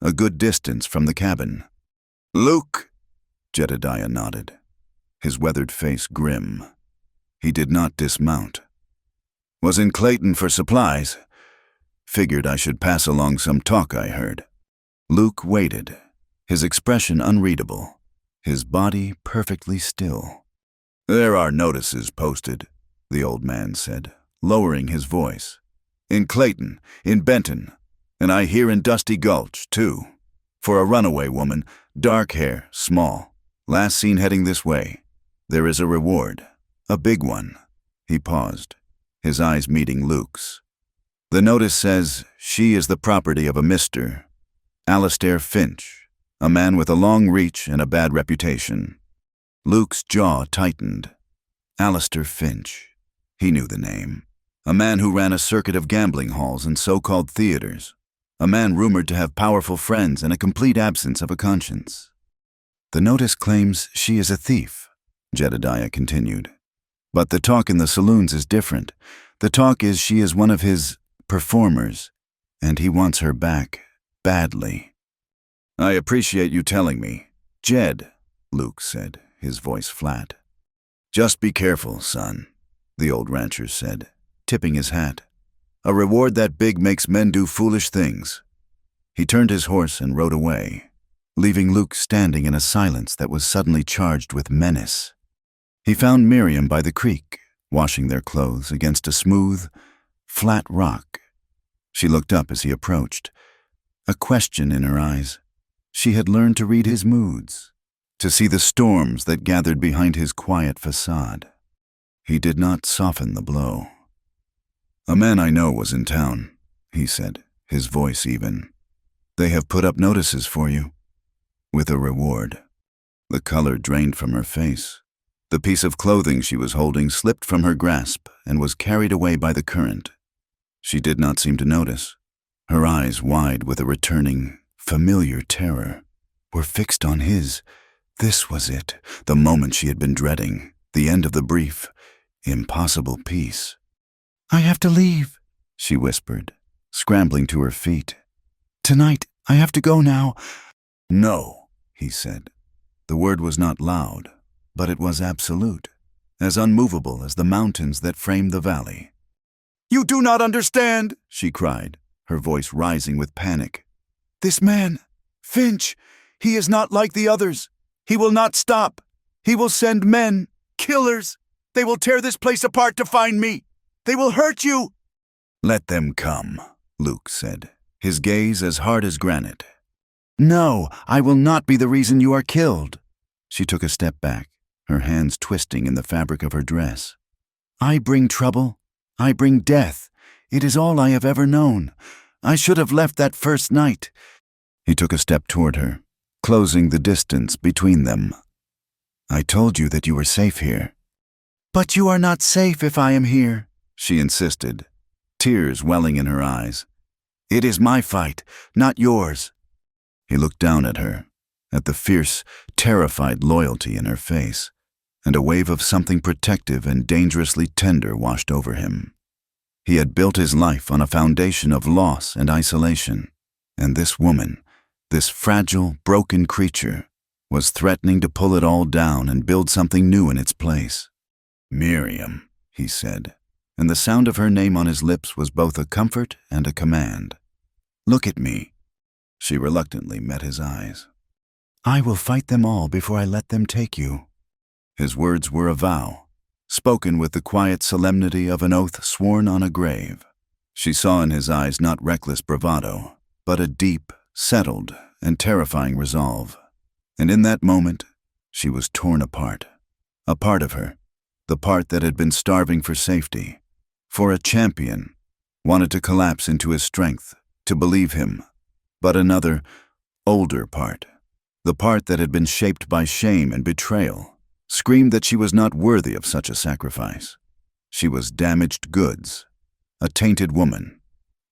a good distance from the cabin. "Luke," Jedediah nodded, his weathered face grim. He did not dismount. "Was in Clayton for supplies. Figured I should pass along some talk I heard." Luke waited, his expression unreadable, his body perfectly still. "There are notices posted," the old man said, lowering his voice. "In Clayton, in Benton, and I hear in Dusty Gulch, too. For a runaway woman, dark hair, small, last seen heading this way. There is a reward, a big one." He paused, his eyes meeting Luke's. "The notice says she is the property of a Mr. Alastair Finch, a man with a long reach and a bad reputation." Luke's jaw tightened. Alastair Finch. He knew the name. A man who ran a circuit of gambling halls and so-called theaters. A man rumored to have powerful friends and a complete absence of a conscience. "The notice claims she is a thief," Jedediah continued. "But the talk in the saloons is different. The talk is she is one of his performers, and he wants her back badly." "I appreciate you telling me, Jed," Luke said, his voice flat. "Just be careful, son," the old rancher said, tipping his hat. "A reward that big makes men do foolish things." He turned his horse and rode away, leaving Luke standing in a silence that was suddenly charged with menace. He found Miriam by the creek, washing their clothes against a smooth, flat rock. She looked up as he approached, a question in her eyes. She had learned to read his moods, to see the storms that gathered behind his quiet facade. He did not soften the blow. "A man I know was in town," he said, his voice even. "They have put up notices for you, with a reward." The color drained from her face. The piece of clothing she was holding slipped from her grasp and was carried away by the current. She did not seem to notice. Her eyes, wide with a returning, familiar terror, were fixed on his. This was it, the moment she had been dreading, the end of the brief, impossible peace. "I have to leave," she whispered, scrambling to her feet. "Tonight, I have to go now." "No," he said. The word was not loud, but it was absolute, as unmovable as the mountains that framed the valley. "You do not understand," she cried, her voice rising with panic. "This man, Finch, he is not like the others. He will not stop. He will send men, killers. They will tear this place apart to find me. They will hurt you." "Let them come," Luke said, his gaze as hard as granite. "No, I will not be the reason you are killed." She took a step back, her hands twisting in the fabric of her dress. "I bring trouble. I bring death. It is all I have ever known. I should have left that first night." He took a step toward her, closing the distance between them. "I told you that you were safe here." "But you are not safe if I am here," she insisted, tears welling in her eyes. "It is my fight, not yours." He looked down at her, at the fierce, terrified loyalty in her face, and a wave of something protective and dangerously tender washed over him. He had built his life on a foundation of loss and isolation, and this woman, this fragile, broken creature, was threatening to pull it all down and build something new in its place. "Miriam," he said, and the sound of her name on his lips was both a comfort and a command. "Look at me." She reluctantly met his eyes. "I will fight them all before I let them take you." His words were a vow, spoken with the quiet solemnity of an oath sworn on a grave. She saw in his eyes not reckless bravado, but a deep, settled, and terrifying resolve. And in that moment, she was torn apart. A part of her, the part that had been starving for safety, for a champion, wanted to collapse into his strength, to believe him. But another, older part, the part that had been shaped by shame and betrayal, screamed that she was not worthy of such a sacrifice. She was damaged goods, a tainted woman.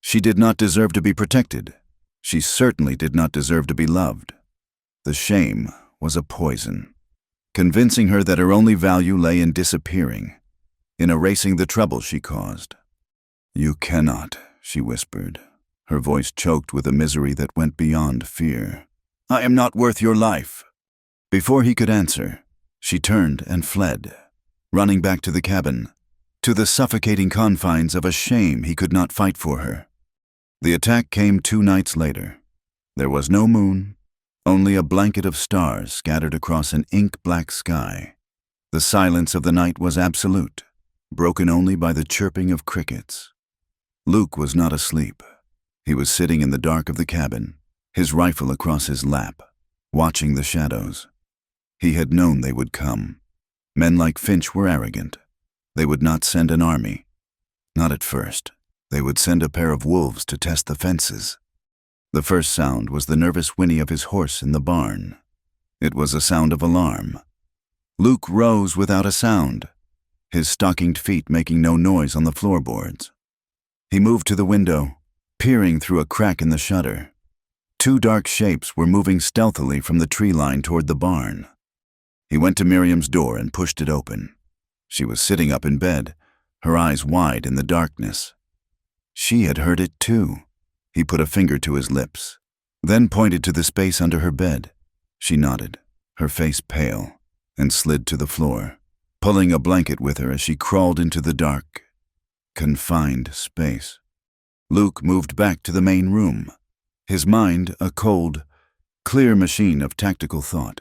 She did not deserve to be protected. She certainly did not deserve to be loved. The shame was a poison, convincing her that her only value lay in disappearing, in erasing the trouble she caused. "You cannot," she whispered, her voice choked with a misery that went beyond fear. "I am not worth your life." Before he could answer, she turned and fled, running back to the cabin, to the suffocating confines of a shame he could not fight for her. The attack came 2 nights later. There was no moon, only a blanket of stars scattered across an ink-black sky. The silence of the night was absolute, broken only by the chirping of crickets. Luke was not asleep. He was sitting in the dark of the cabin, his rifle across his lap, watching the shadows. He had known they would come. Men like Finch were arrogant. They would not send an army. Not at first. They would send a pair of wolves to test the fences. The first sound was the nervous whinny of his horse in the barn. It was a sound of alarm. Luke rose without a sound, his stockinged feet making no noise on the floorboards. He moved to the window, peering through a crack in the shutter. 2 dark shapes were moving stealthily from the tree line toward the barn. He went to Miriam's door and pushed it open. She was sitting up in bed, her eyes wide in the darkness. She had heard it too. He put a finger to his lips, then pointed to the space under her bed. She nodded, her face pale, and slid to the floor, pulling a blanket with her as she crawled into the dark, confined space. Luke moved back to the main room, his mind a cold, clear machine of tactical thought.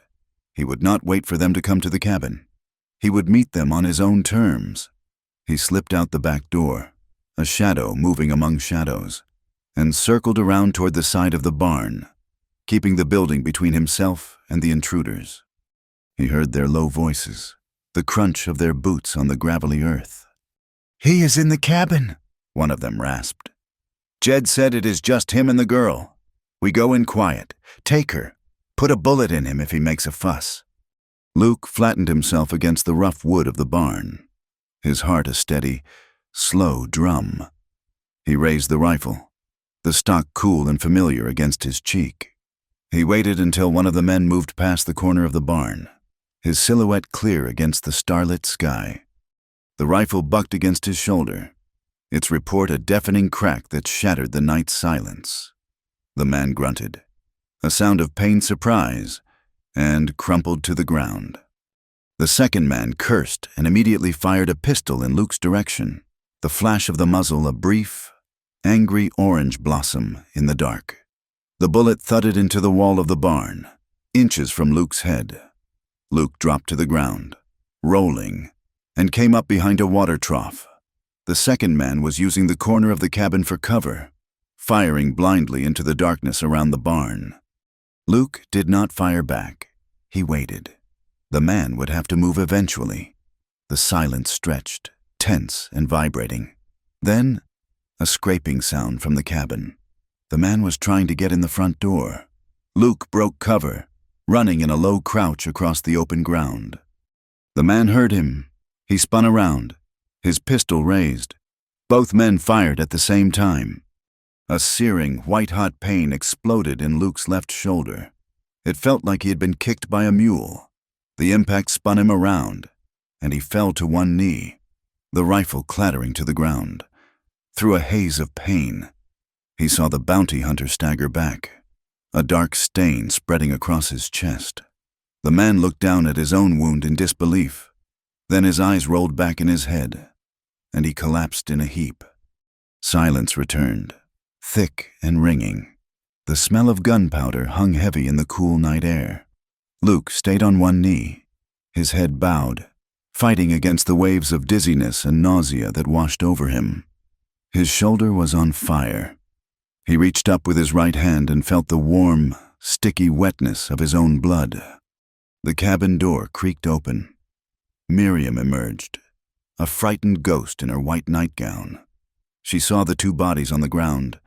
He would not wait for them to come to the cabin. He would meet them on his own terms. He slipped out the back door, a shadow moving among shadows, and circled around toward the side of the barn, keeping the building between himself and the intruders. He heard their low voices, the crunch of their boots on the gravelly earth. "He is in the cabin," one of them rasped. "Jed said it is just him and the girl. We go in quiet. Take her. Put a bullet in him if he makes a fuss." Luke flattened himself against the rough wood of the barn, his heart a steady, slow drum. He raised the rifle, the stock cool and familiar against his cheek. He waited until one of the men moved past the corner of the barn, his silhouette clear against the starlit sky. The rifle bucked against his shoulder, its report a deafening crack that shattered the night's silence. The man grunted, a sound of pained surprise, and crumpled to the ground. The second man cursed and immediately fired a pistol in Luke's direction, the flash of the muzzle a brief, angry orange blossom in the dark. The bullet thudded into the wall of the barn, inches from Luke's head. Luke dropped to the ground, rolling, and came up behind a water trough. The second man was using the corner of the cabin for cover, firing blindly into the darkness around the barn. Luke did not fire back. He waited. The man would have to move eventually. The silence stretched, tense and vibrating. Then, a scraping sound from the cabin. The man was trying to get in the front door. Luke broke cover, running in a low crouch across the open ground. The man heard him. He spun around, his pistol raised. Both men fired at the same time. A searing, white-hot pain exploded in Luke's left shoulder. It felt like he had been kicked by a mule. The impact spun him around, and he fell to one knee, the rifle clattering to the ground. Through a haze of pain, he saw the bounty hunter stagger back, a dark stain spreading across his chest. The man looked down at his own wound in disbelief. Then his eyes rolled back in his head, and he collapsed in a heap. Silence returned, thick and ringing. The smell of gunpowder hung heavy in the cool night air. Luke stayed on one knee, his head bowed, fighting against the waves of dizziness and nausea that washed over him. His shoulder was on fire. He reached up with his right hand and felt the warm, sticky wetness of his own blood. The cabin door creaked open. Miriam emerged, a frightened ghost in her white nightgown. She saw the 2 bodies on the ground,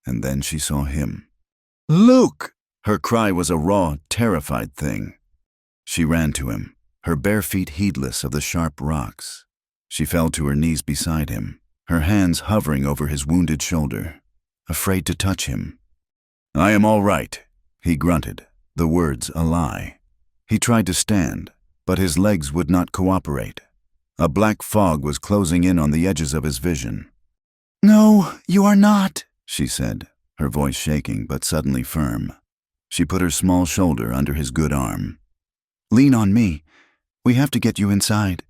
and then she saw him. "Luke!" Her cry was a raw, terrified thing. She ran to him, her bare feet heedless of the sharp rocks. She fell to her knees beside him, her hands hovering over his wounded shoulder, afraid to touch him. "I am all right," he grunted, the words a lie. He tried to stand, but his legs would not cooperate. A black fog was closing in on the edges of his vision. "No, you are not," she said, her voice shaking but suddenly firm. She put her small shoulder under his good arm. "Lean on me. We have to get you inside."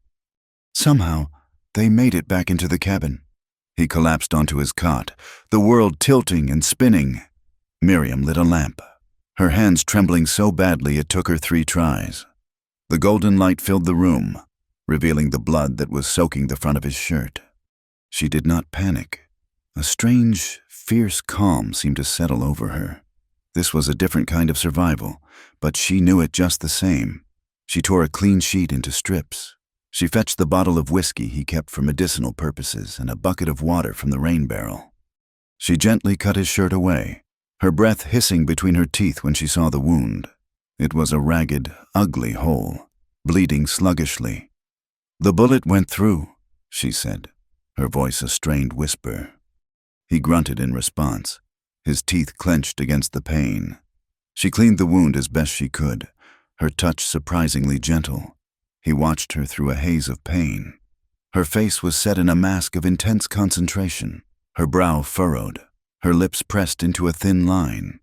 Somehow, they made it back into the cabin. He collapsed onto his cot, the world tilting and spinning. Miriam lit a lamp, her hands trembling so badly it took her 3 tries. The golden light filled the room, revealing the blood that was soaking the front of his shirt. She did not panic. A strange, fierce calm seemed to settle over her. This was a different kind of survival, but she knew it just the same. She tore a clean sheet into strips. She fetched the bottle of whiskey he kept for medicinal purposes and a bucket of water from the rain barrel. She gently cut his shirt away, her breath hissing between her teeth when she saw the wound. It was a ragged, ugly hole, bleeding sluggishly. "The bullet went through," she said, her voice a strained whisper. He grunted in response, his teeth clenched against the pain. She cleaned the wound as best she could, her touch surprisingly gentle. He watched her through a haze of pain. Her face was set in a mask of intense concentration, her brow furrowed, her lips pressed into a thin line.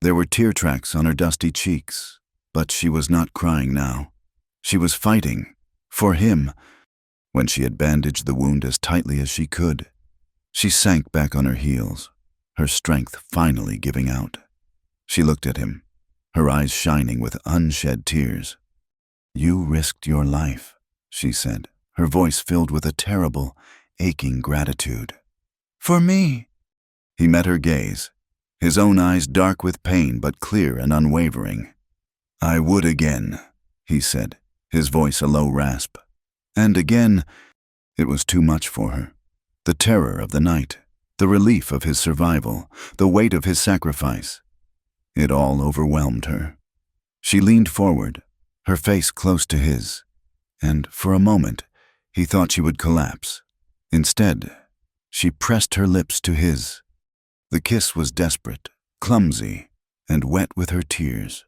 There were tear tracks on her dusty cheeks, but she was not crying now. She was fighting, for him. When she had bandaged the wound as tightly as she could, she sank back on her heels, her strength finally giving out. She looked at him, her eyes shining with unshed tears. "You risked your life," she said, her voice filled with a terrible, aching gratitude. "For me." He met her gaze, his own eyes dark with pain but clear and unwavering. "I would again," he said, his voice a low rasp. And again, it was too much for her. The terror of the night, the relief of his survival, the weight of his sacrifice. It all overwhelmed her. She leaned forward, her face close to his, and for a moment he thought she would collapse. Instead, she pressed her lips to his. The kiss was desperate, clumsy, and wet with her tears.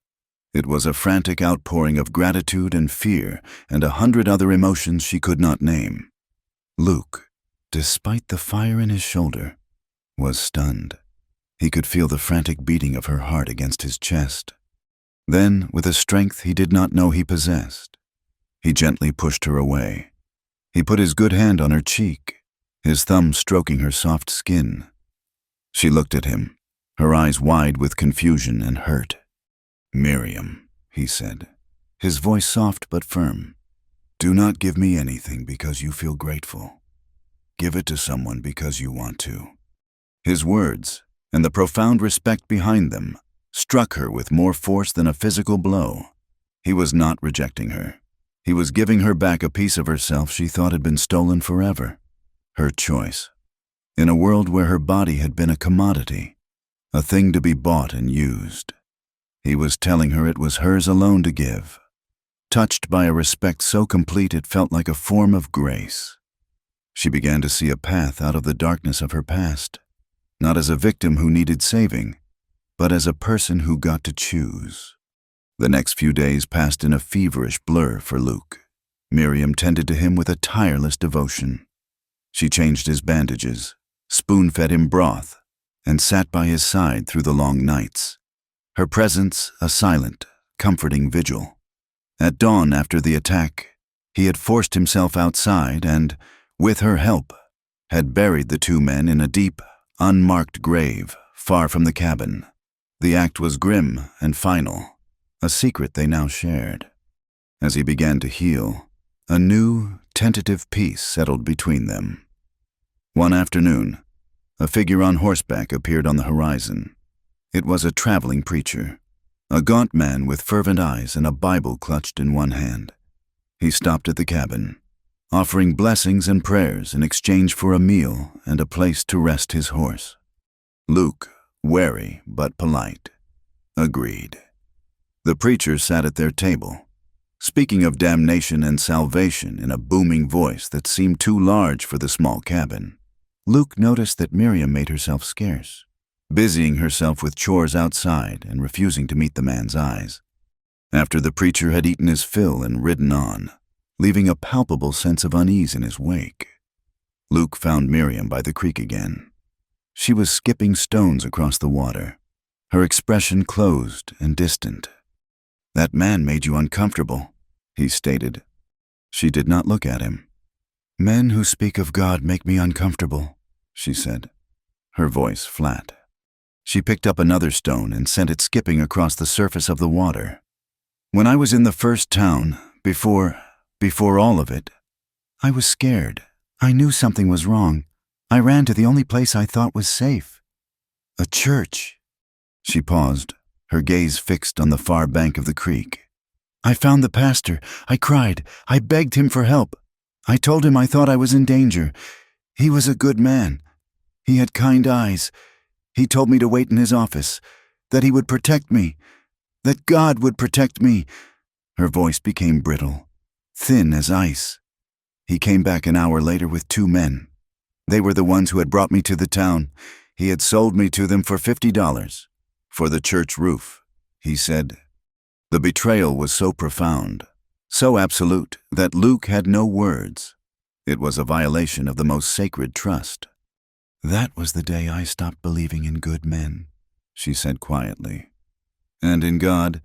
It was a frantic outpouring of gratitude and fear and 100 other emotions she could not name. Luke, despite the fire in his shoulder, was stunned. He could feel the frantic beating of her heart against his chest. Then, with a strength he did not know he possessed, he gently pushed her away. He put his good hand on her cheek, his thumb stroking her soft skin. She looked at him, her eyes wide with confusion and hurt. "Miriam," he said, his voice soft but firm, "do not give me anything because you feel grateful. Give it to someone because you want to." His words, and the profound respect behind them, struck her with more force than a physical blow. He was not rejecting her. He was giving her back a piece of herself she thought had been stolen forever. Her choice. In a world where her body had been a commodity, a thing to be bought and used. He was telling her it was hers alone to give, touched by a respect so complete it felt like a form of grace. She began to see a path out of the darkness of her past, not as a victim who needed saving, but as a person who got to choose. The next few days passed in a feverish blur for Luke. Miriam tended to him with a tireless devotion. She changed his bandages, spoon-fed him broth, and sat by his side through the long nights. Her presence a silent, comforting vigil. At dawn after the attack, he had forced himself outside and, with her help, had buried the 2 men in a deep, unmarked grave far from the cabin. The act was grim and final, a secret they now shared. As he began to heal, a new, tentative peace settled between them. One afternoon, a figure on horseback appeared on the horizon. It was a traveling preacher, a gaunt man with fervent eyes and a Bible clutched in one hand. He stopped at the cabin, offering blessings and prayers in exchange for a meal and a place to rest his horse. Luke, wary but polite, agreed. The preacher sat at their table, speaking of damnation and salvation in a booming voice that seemed too large for the small cabin. Luke noticed that Miriam made herself scarce, busying herself with chores outside and refusing to meet the man's eyes. After the preacher had eaten his fill and ridden on, leaving a palpable sense of unease in his wake, Luke found Miriam by the creek again. She was skipping stones across the water, her expression closed and distant. "That man made you uncomfortable," he stated. She did not look at him. "Men who speak of God make me uncomfortable," she said, her voice flat. She picked up another stone and sent it skipping across the surface of the water. "When I was in the first town, before all of it, I was scared. I knew something was wrong. I ran to the only place I thought was safe. A church." She paused, her gaze fixed on the far bank of the creek. "I found the pastor. I cried. I begged him for help. I told him I thought I was in danger. He was a good man. He had kind eyes. He told me to wait in his office, that he would protect me, that God would protect me." Her voice became brittle, thin as ice. "He came back an hour later with 2 men. They were the ones who had brought me to the town. He had sold me to them for $50. For the church roof," he said. The betrayal was so profound, so absolute, that Luke had no words. It was a violation of the most sacred trust. "That was the day I stopped believing in good men," she said quietly. "And in God?"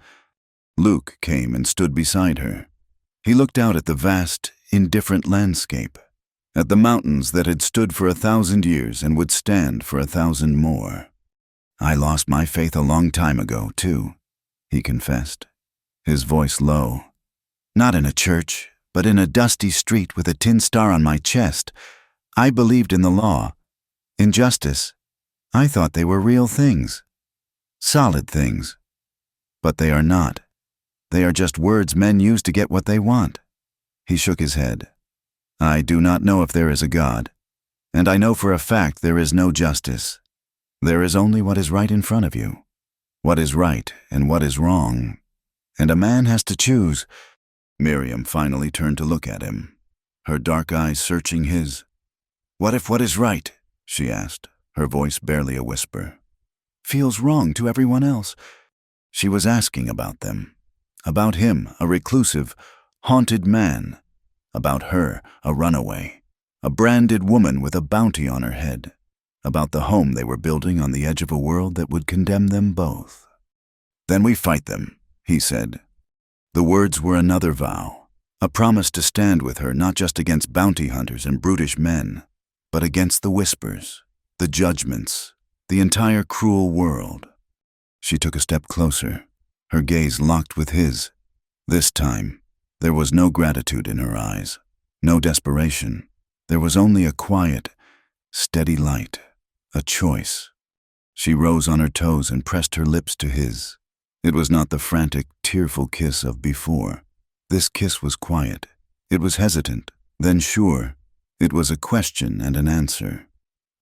Luke came and stood beside her. He looked out at the vast, indifferent landscape, at the mountains that had stood for 1,000 years and would stand for 1,000 more. "I lost my faith a long time ago, too," he confessed, his voice low. "Not in a church, but in a dusty street with a tin star on my chest. I believed in the law, in justice. I thought they were real things, solid things. But they are not. They are just words men use to get what they want." He shook his head. "I do not know if there is a God, and I know for a fact there is no justice. There is only what is right in front of you, what is right and what is wrong, and a man has to choose." Miriam finally turned to look at him, her dark eyes searching his. "What if what is right?" she asked, her voice barely a whisper. "Feels wrong to everyone else." She was asking about them, about him, a reclusive, haunted man, about her, a runaway, a branded woman with a bounty on her head, about the home they were building on the edge of a world that would condemn them both. "Then we fight them," he said. The words were another vow, a promise to stand with her not just against bounty hunters and brutish men, but against the whispers, the judgments, the entire cruel world. She took a step closer, her gaze locked with his. This time, there was no gratitude in her eyes, no desperation. There was only a quiet, steady light, a choice. She rose on her toes and pressed her lips to his. It was not the frantic, tearful kiss of before. This kiss was quiet. It was hesitant, then sure. It was a question and an answer,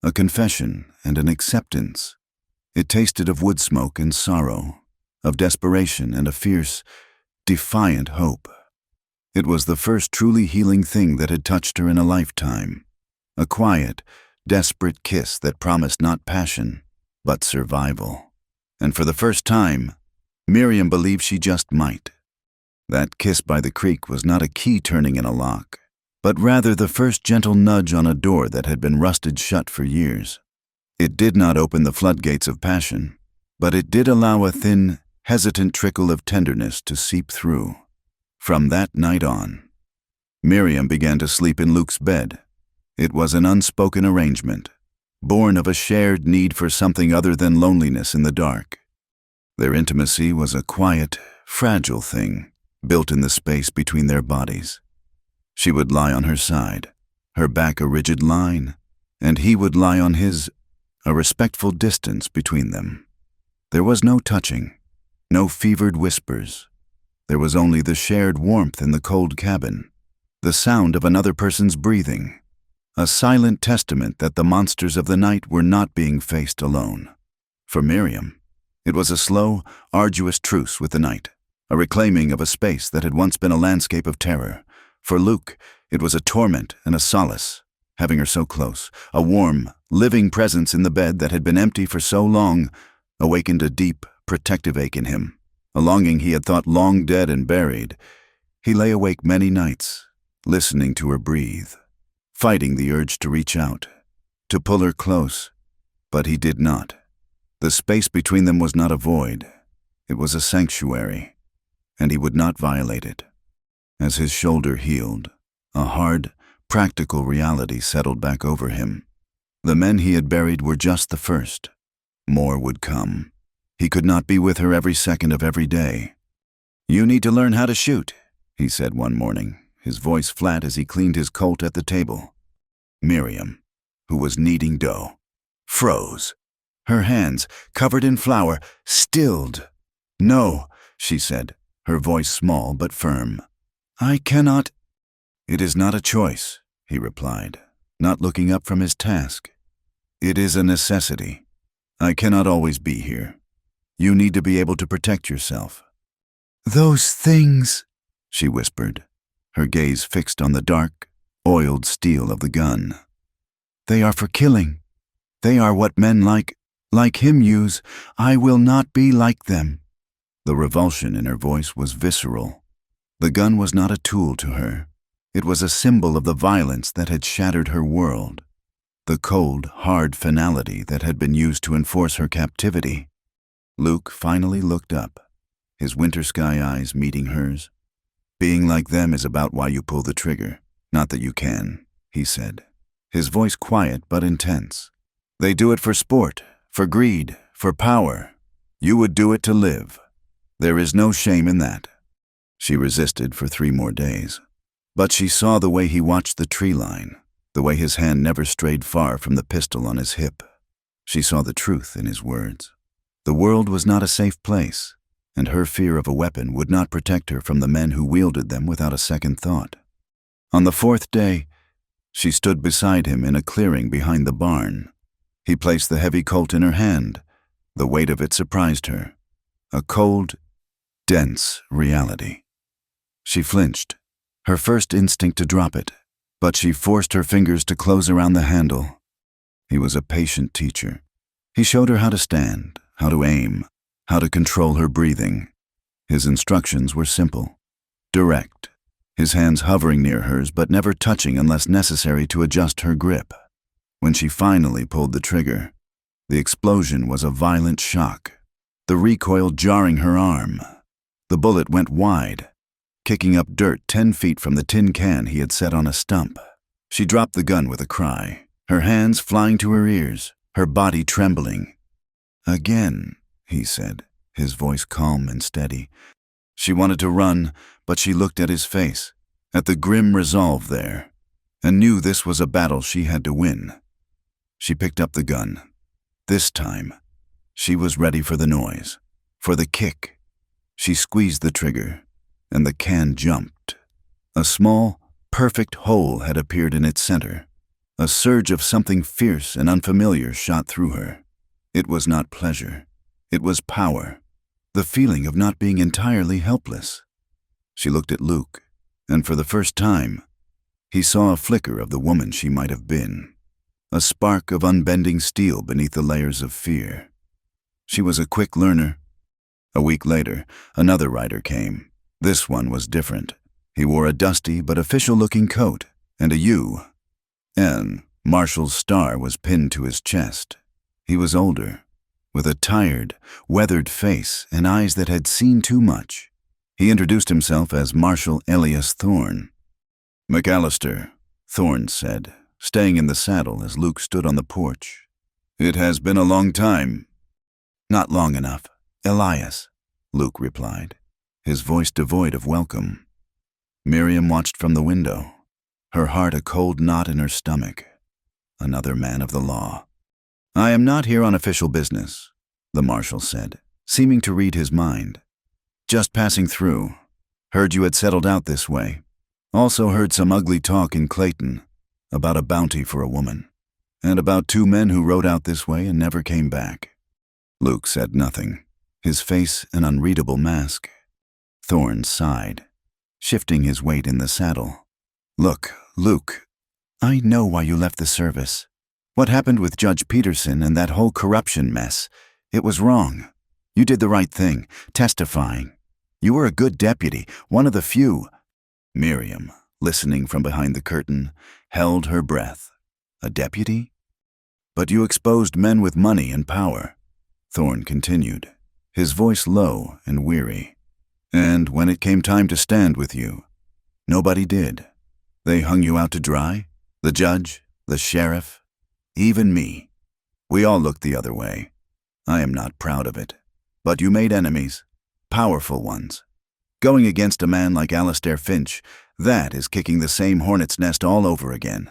a confession and an acceptance. It tasted of wood smoke and sorrow, of desperation and a fierce, defiant hope. It was the first truly healing thing that had touched her in a lifetime. A quiet, desperate kiss that promised not passion, but survival. And for the first time, Miriam believed she just might. That kiss by the creek was not a key turning in a lock, but rather the first gentle nudge on a door that had been rusted shut for years. It did not open the floodgates of passion, but it did allow a thin, hesitant trickle of tenderness to seep through. From that night on, Miriam began to sleep in Luke's bed. It was an unspoken arrangement, born of a shared need for something other than loneliness in the dark. Their intimacy was a quiet, fragile thing, built in the space between their bodies. She would lie on her side, her back a rigid line, and he would lie on his, a respectful distance between them. There was no touching, no fevered whispers. There was only the shared warmth in the cold cabin, the sound of another person's breathing, a silent testament that the monsters of the night were not being faced alone. For Miriam, it was a slow, arduous truce with the night, a reclaiming of a space that had once been a landscape of terror. For Luke, it was a torment and a solace, having her so close. A warm, living presence in the bed that had been empty for so long awakened a deep, protective ache in him, a longing he had thought long dead and buried. He lay awake many nights, listening to her breathe, fighting the urge to reach out, to pull her close, but he did not. The space between them was not a void. It was a sanctuary, and he would not violate it. As his shoulder healed, a hard, practical reality settled back over him. The men he had buried were just the first. More would come. He could not be with her every second of every day. "You need to learn how to shoot," he said one morning, his voice flat as he cleaned his Colt at the table. Miriam, who was kneading dough, froze. Her hands, covered in flour, stilled. "No," she said, her voice small but firm. "I cannot." "It is not a choice," he replied, not looking up from his task. "It is a necessity. I cannot always be here. You need to be able to protect yourself." "Those things," she whispered, her gaze fixed on the dark, oiled steel of the gun. "They are for killing. They are what men like him use. I will not be like them." The revulsion in her voice was visceral. The gun was not a tool to her. It was a symbol of the violence that had shattered her world, the cold, hard finality that had been used to enforce her captivity. Luke finally looked up, his winter sky eyes meeting hers. "Being like them is about why you pull the trigger, not that you can," he said, his voice quiet but intense. "They do it for sport, for greed, for power. You would do it to live. There is no shame in that." She resisted for 3 more days, but she saw the way he watched the tree line, the way his hand never strayed far from the pistol on his hip. She saw the truth in his words. The world was not a safe place, and her fear of a weapon would not protect her from the men who wielded them without a second thought. On the 4th day, she stood beside him in a clearing behind the barn. He placed the heavy Colt in her hand. The weight of it surprised her. A cold, dense reality. She flinched, her first instinct to drop it, but she forced her fingers to close around the handle. He was a patient teacher. He showed her how to stand, how to aim, how to control her breathing. His instructions were simple, direct, his hands hovering near hers but never touching unless necessary to adjust her grip. When she finally pulled the trigger, the explosion was a violent shock, the recoil jarring her arm. The bullet went wide, kicking up dirt 10 feet from the tin can he had set on a stump. She dropped the gun with a cry, her hands flying to her ears, her body trembling. "Again," he said, his voice calm and steady. She wanted to run, but she looked at his face, at the grim resolve there, and knew this was a battle she had to win. She picked up the gun. This time, she was ready for the noise, for the kick. She squeezed the trigger, and the can jumped. A small, perfect hole had appeared in its center. A surge of something fierce and unfamiliar shot through her. It was not pleasure. It was power, the feeling of not being entirely helpless. She looked at Luke, and for the first time, he saw a flicker of the woman she might have been, a spark of unbending steel beneath the layers of fear. She was a quick learner. A week later, another rider came. This one was different. He wore a dusty but official-looking coat and a U.N. Marshall's star was pinned to his chest. He was older, with a tired, weathered face and eyes that had seen too much. He introduced himself as Marshal Elias Thorne. "McAllister," Thorne said, staying in the saddle as Luke stood on the porch. "It has been a long time." "Not long enough, Elias," Luke replied, his voice devoid of welcome. Miriam watched from the window, her heart a cold knot in her stomach. Another man of the law. "I am not here on official business," the marshal said, seeming to read his mind. "Just passing through. Heard you had settled out this way. Also heard some ugly talk in Clayton about a bounty for a woman, and about 2 men who rode out this way and never came back." Luke said nothing, his face an unreadable mask. Thorne sighed, shifting his weight in the saddle. Look, Luke, I know why you left the service. What happened with Judge Peterson and that whole corruption mess, it was wrong. You did the right thing, testifying. You were a good deputy, one of the few. Miriam, listening from behind the curtain, held her breath. A deputy? But you exposed men with money and power, Thorne continued, his voice low and weary. And when it came time to stand with you, nobody did. They hung you out to dry, the judge, the sheriff, even me. We all looked the other way. I am not proud of it. But you made enemies, powerful ones. Going against a man like Alistair Finch, that is kicking the same hornet's nest all over again.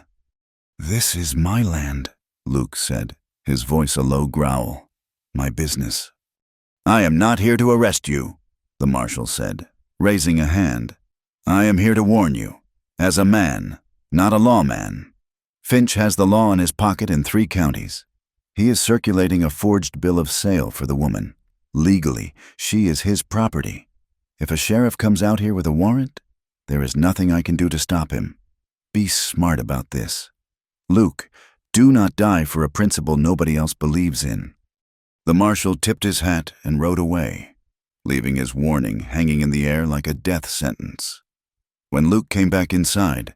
This is my land, Luke said, his voice a low growl. My business. I am not here to arrest you, the marshal said, raising a hand. I am here to warn you, as a man, not a lawman. Finch has the law in his pocket in 3 counties. He is circulating a forged bill of sale for the woman. Legally, she is his property. If a sheriff comes out here with a warrant, there is nothing I can do to stop him. Be smart about this. Luke, do not die for a principle nobody else believes in. The marshal tipped his hat and rode away, leaving his warning hanging in the air like a death sentence. When Luke came back inside,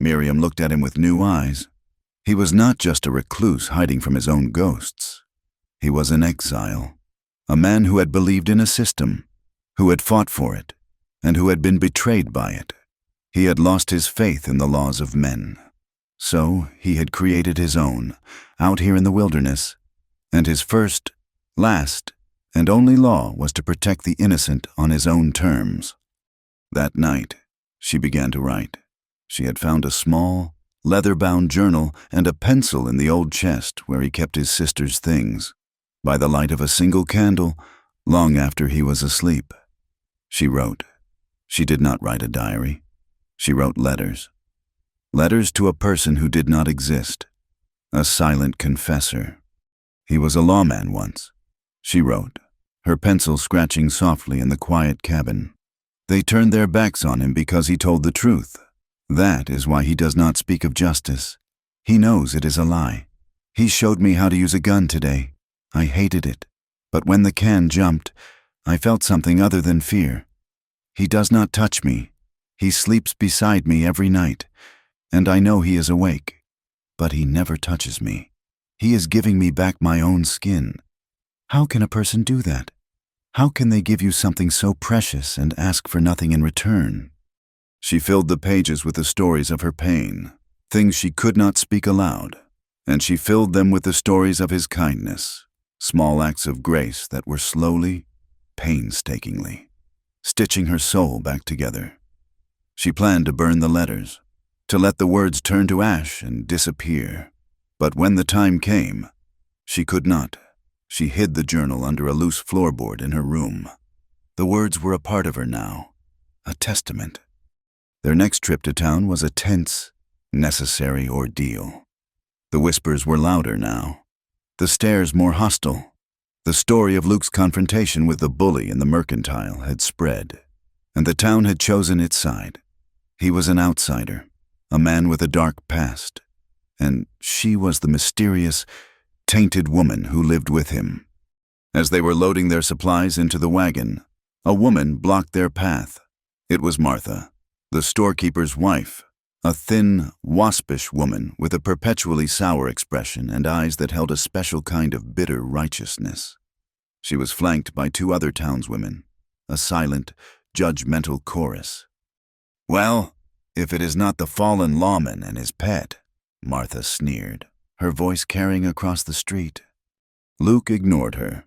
Miriam looked at him with new eyes. He was not just a recluse hiding from his own ghosts. He was an exile, a man who had believed in a system, who had fought for it, and who had been betrayed by it. He had lost his faith in the laws of men. So he had created his own, out here in the wilderness, and his first, last, and only law was to protect the innocent on his own terms. That night, she began to write. She had found a small, leather-bound journal and a pencil in the old chest where he kept his sister's things, by the light of a single candle, long after he was asleep. She wrote. She did not write a diary. She wrote letters. Letters to a person who did not exist, a silent confessor. He was a lawman once, she wrote, her pencil scratching softly in the quiet cabin. They turned their backs on him because he told the truth. That is why he does not speak of justice. He knows it is a lie. He showed me how to use a gun today. I hated it, but when the can jumped, I felt something other than fear. He does not touch me. He sleeps beside me every night, and I know he is awake, but he never touches me. He is giving me back my own skin. How can a person do that? How can they give you something so precious and ask for nothing in return? She filled the pages with the stories of her pain, things she could not speak aloud, and she filled them with the stories of his kindness, small acts of grace that were slowly, painstakingly, stitching her soul back together. She planned to burn the letters, to let the words turn to ash and disappear. But when the time came, she could not. She hid the journal under a loose floorboard in her room. The words were a part of her now, a testament. Their next trip to town was a tense, necessary ordeal. The whispers were louder now, the stares more hostile. The story of Luke's confrontation with the bully in the mercantile had spread, and the town had chosen its side. He was an outsider, a man with a dark past, and she was the mysterious, tainted woman who lived with him. As they were loading their supplies into the wagon, a woman blocked their path. It was Martha, the storekeeper's wife, a thin, waspish woman with a perpetually sour expression and eyes that held a special kind of bitter righteousness. She was flanked by 2 other townswomen, a silent, judgmental chorus. "Well, if it is not the fallen lawman and his pet," Martha sneered, her voice carrying across the street. Luke ignored her,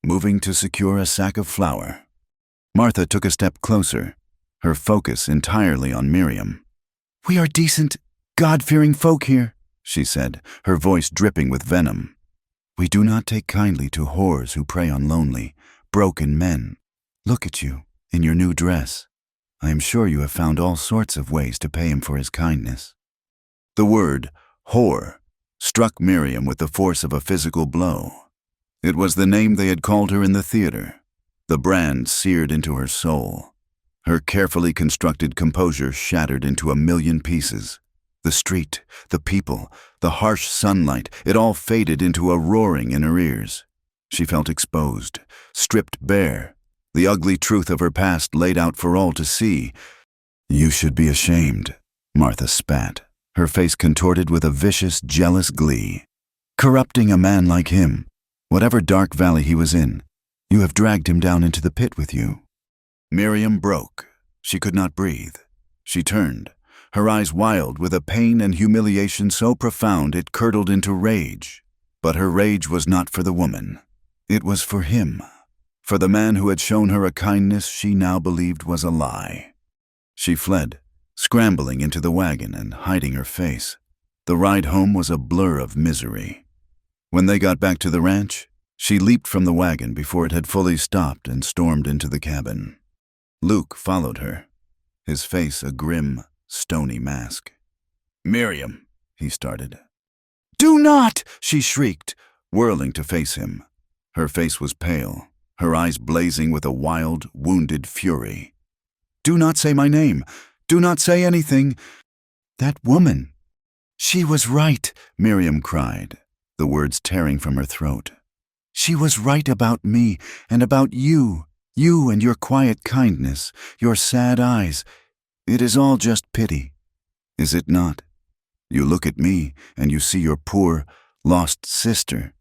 moving to secure a sack of flour. Martha took a step closer, her focus entirely on Miriam. "We are decent, God-fearing folk here," she said, her voice dripping with venom. "We do not take kindly to whores who prey on lonely, broken men. Look at you, in your new dress. I am sure you have found all sorts of ways to pay him for his kindness." The word, whore, struck Miriam with the force of a physical blow. It was the name they had called her in the theater, The brand seared into her soul. Her carefully constructed composure shattered into a million pieces. The street, the people, the harsh sunlight, it all faded into a roaring in her ears. She felt exposed, stripped bare, the ugly truth of her past laid out for all to see. "You should be ashamed," Martha spat, her face contorted with a vicious, jealous glee. "Corrupting a man like him, whatever dark valley he was in, you have dragged him down into the pit with you." Miriam broke. She could not breathe. She turned, her eyes wild with a pain and humiliation so profound it curdled into rage. But her rage was not for the woman. It was for him, for the man who had shown her a kindness she now believed was a lie. She fled, scrambling into the wagon and hiding her face. The ride home was a blur of misery. When they got back to the ranch, she leaped from the wagon before it had fully stopped and stormed into the cabin. Luke followed her, his face a grim, stony mask. "Miriam," he started. "Do not!" she shrieked, whirling to face him. Her face was pale, her eyes blazing with a wild, wounded fury. "Do not say my name. Do not say anything. That woman. She was right," Miriam cried, the words tearing from her throat. "She was right about me and about you. You and your quiet kindness, your sad eyes. It is all just pity. Is it not? You look at me and you see your poor, lost sister.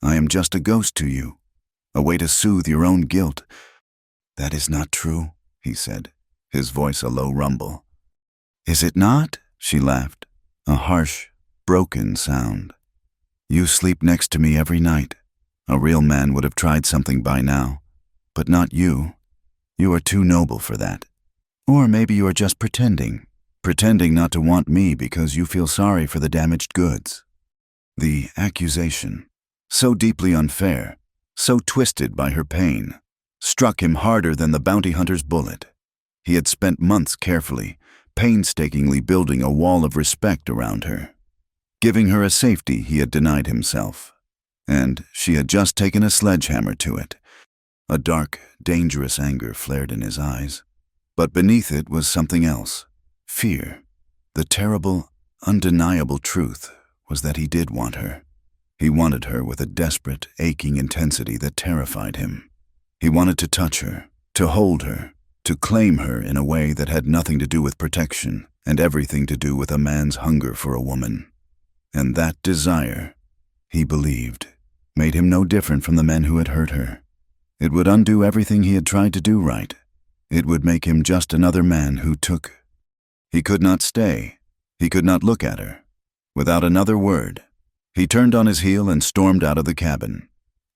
I am just a ghost to you, a way to soothe your own guilt." "That is not true," he said, his voice a low rumble. "Is it not?" she laughed, a harsh, broken sound. "You sleep next to me every night. A real man would have tried something by now. But not you. You are too noble for that. Or maybe you are just pretending not to want me because you feel sorry for the damaged goods." The accusation, so deeply unfair, so twisted by her pain, struck him harder than the bounty hunter's bullet. He had spent months carefully, painstakingly building a wall of respect around her. Giving her a safety he had denied himself. And she had just taken a sledgehammer to it. A dark, dangerous anger flared in his eyes. But beneath it was something else. Fear. The terrible, undeniable truth was that he did want her. He wanted her with a desperate, aching intensity that terrified him. He wanted to touch her, to hold her, to claim her in a way that had nothing to do with protection and everything to do with a man's hunger for a woman. And that desire, he believed, made him no different from the men who had hurt her. It would undo everything he had tried to do right. It would make him just another man who took. He could not stay. He could not look at her. Without another word, he turned on his heel and stormed out of the cabin.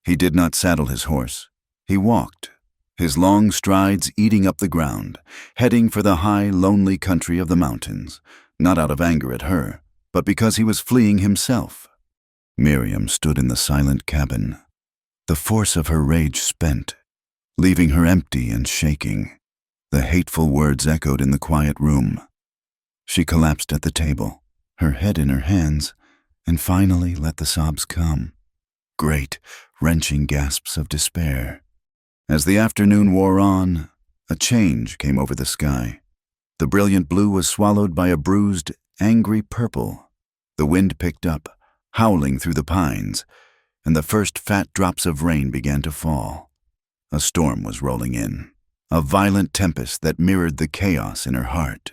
He did not saddle his horse. He walked, his long strides eating up the ground, heading for the high, lonely country of the mountains, not out of anger at her, but because he was fleeing himself. Miriam stood in the silent cabin, the force of her rage spent, leaving her empty and shaking. The hateful words echoed in the quiet room. She collapsed at the table, her head in her hands, and finally let the sobs come. Great, wrenching gasps of despair. As the afternoon wore on, a change came over the sky. The brilliant blue was swallowed by a bruised, angry purple. The wind picked up, howling through the pines, and the first fat drops of rain began to fall. A storm was rolling in, a violent tempest that mirrored the chaos in her heart.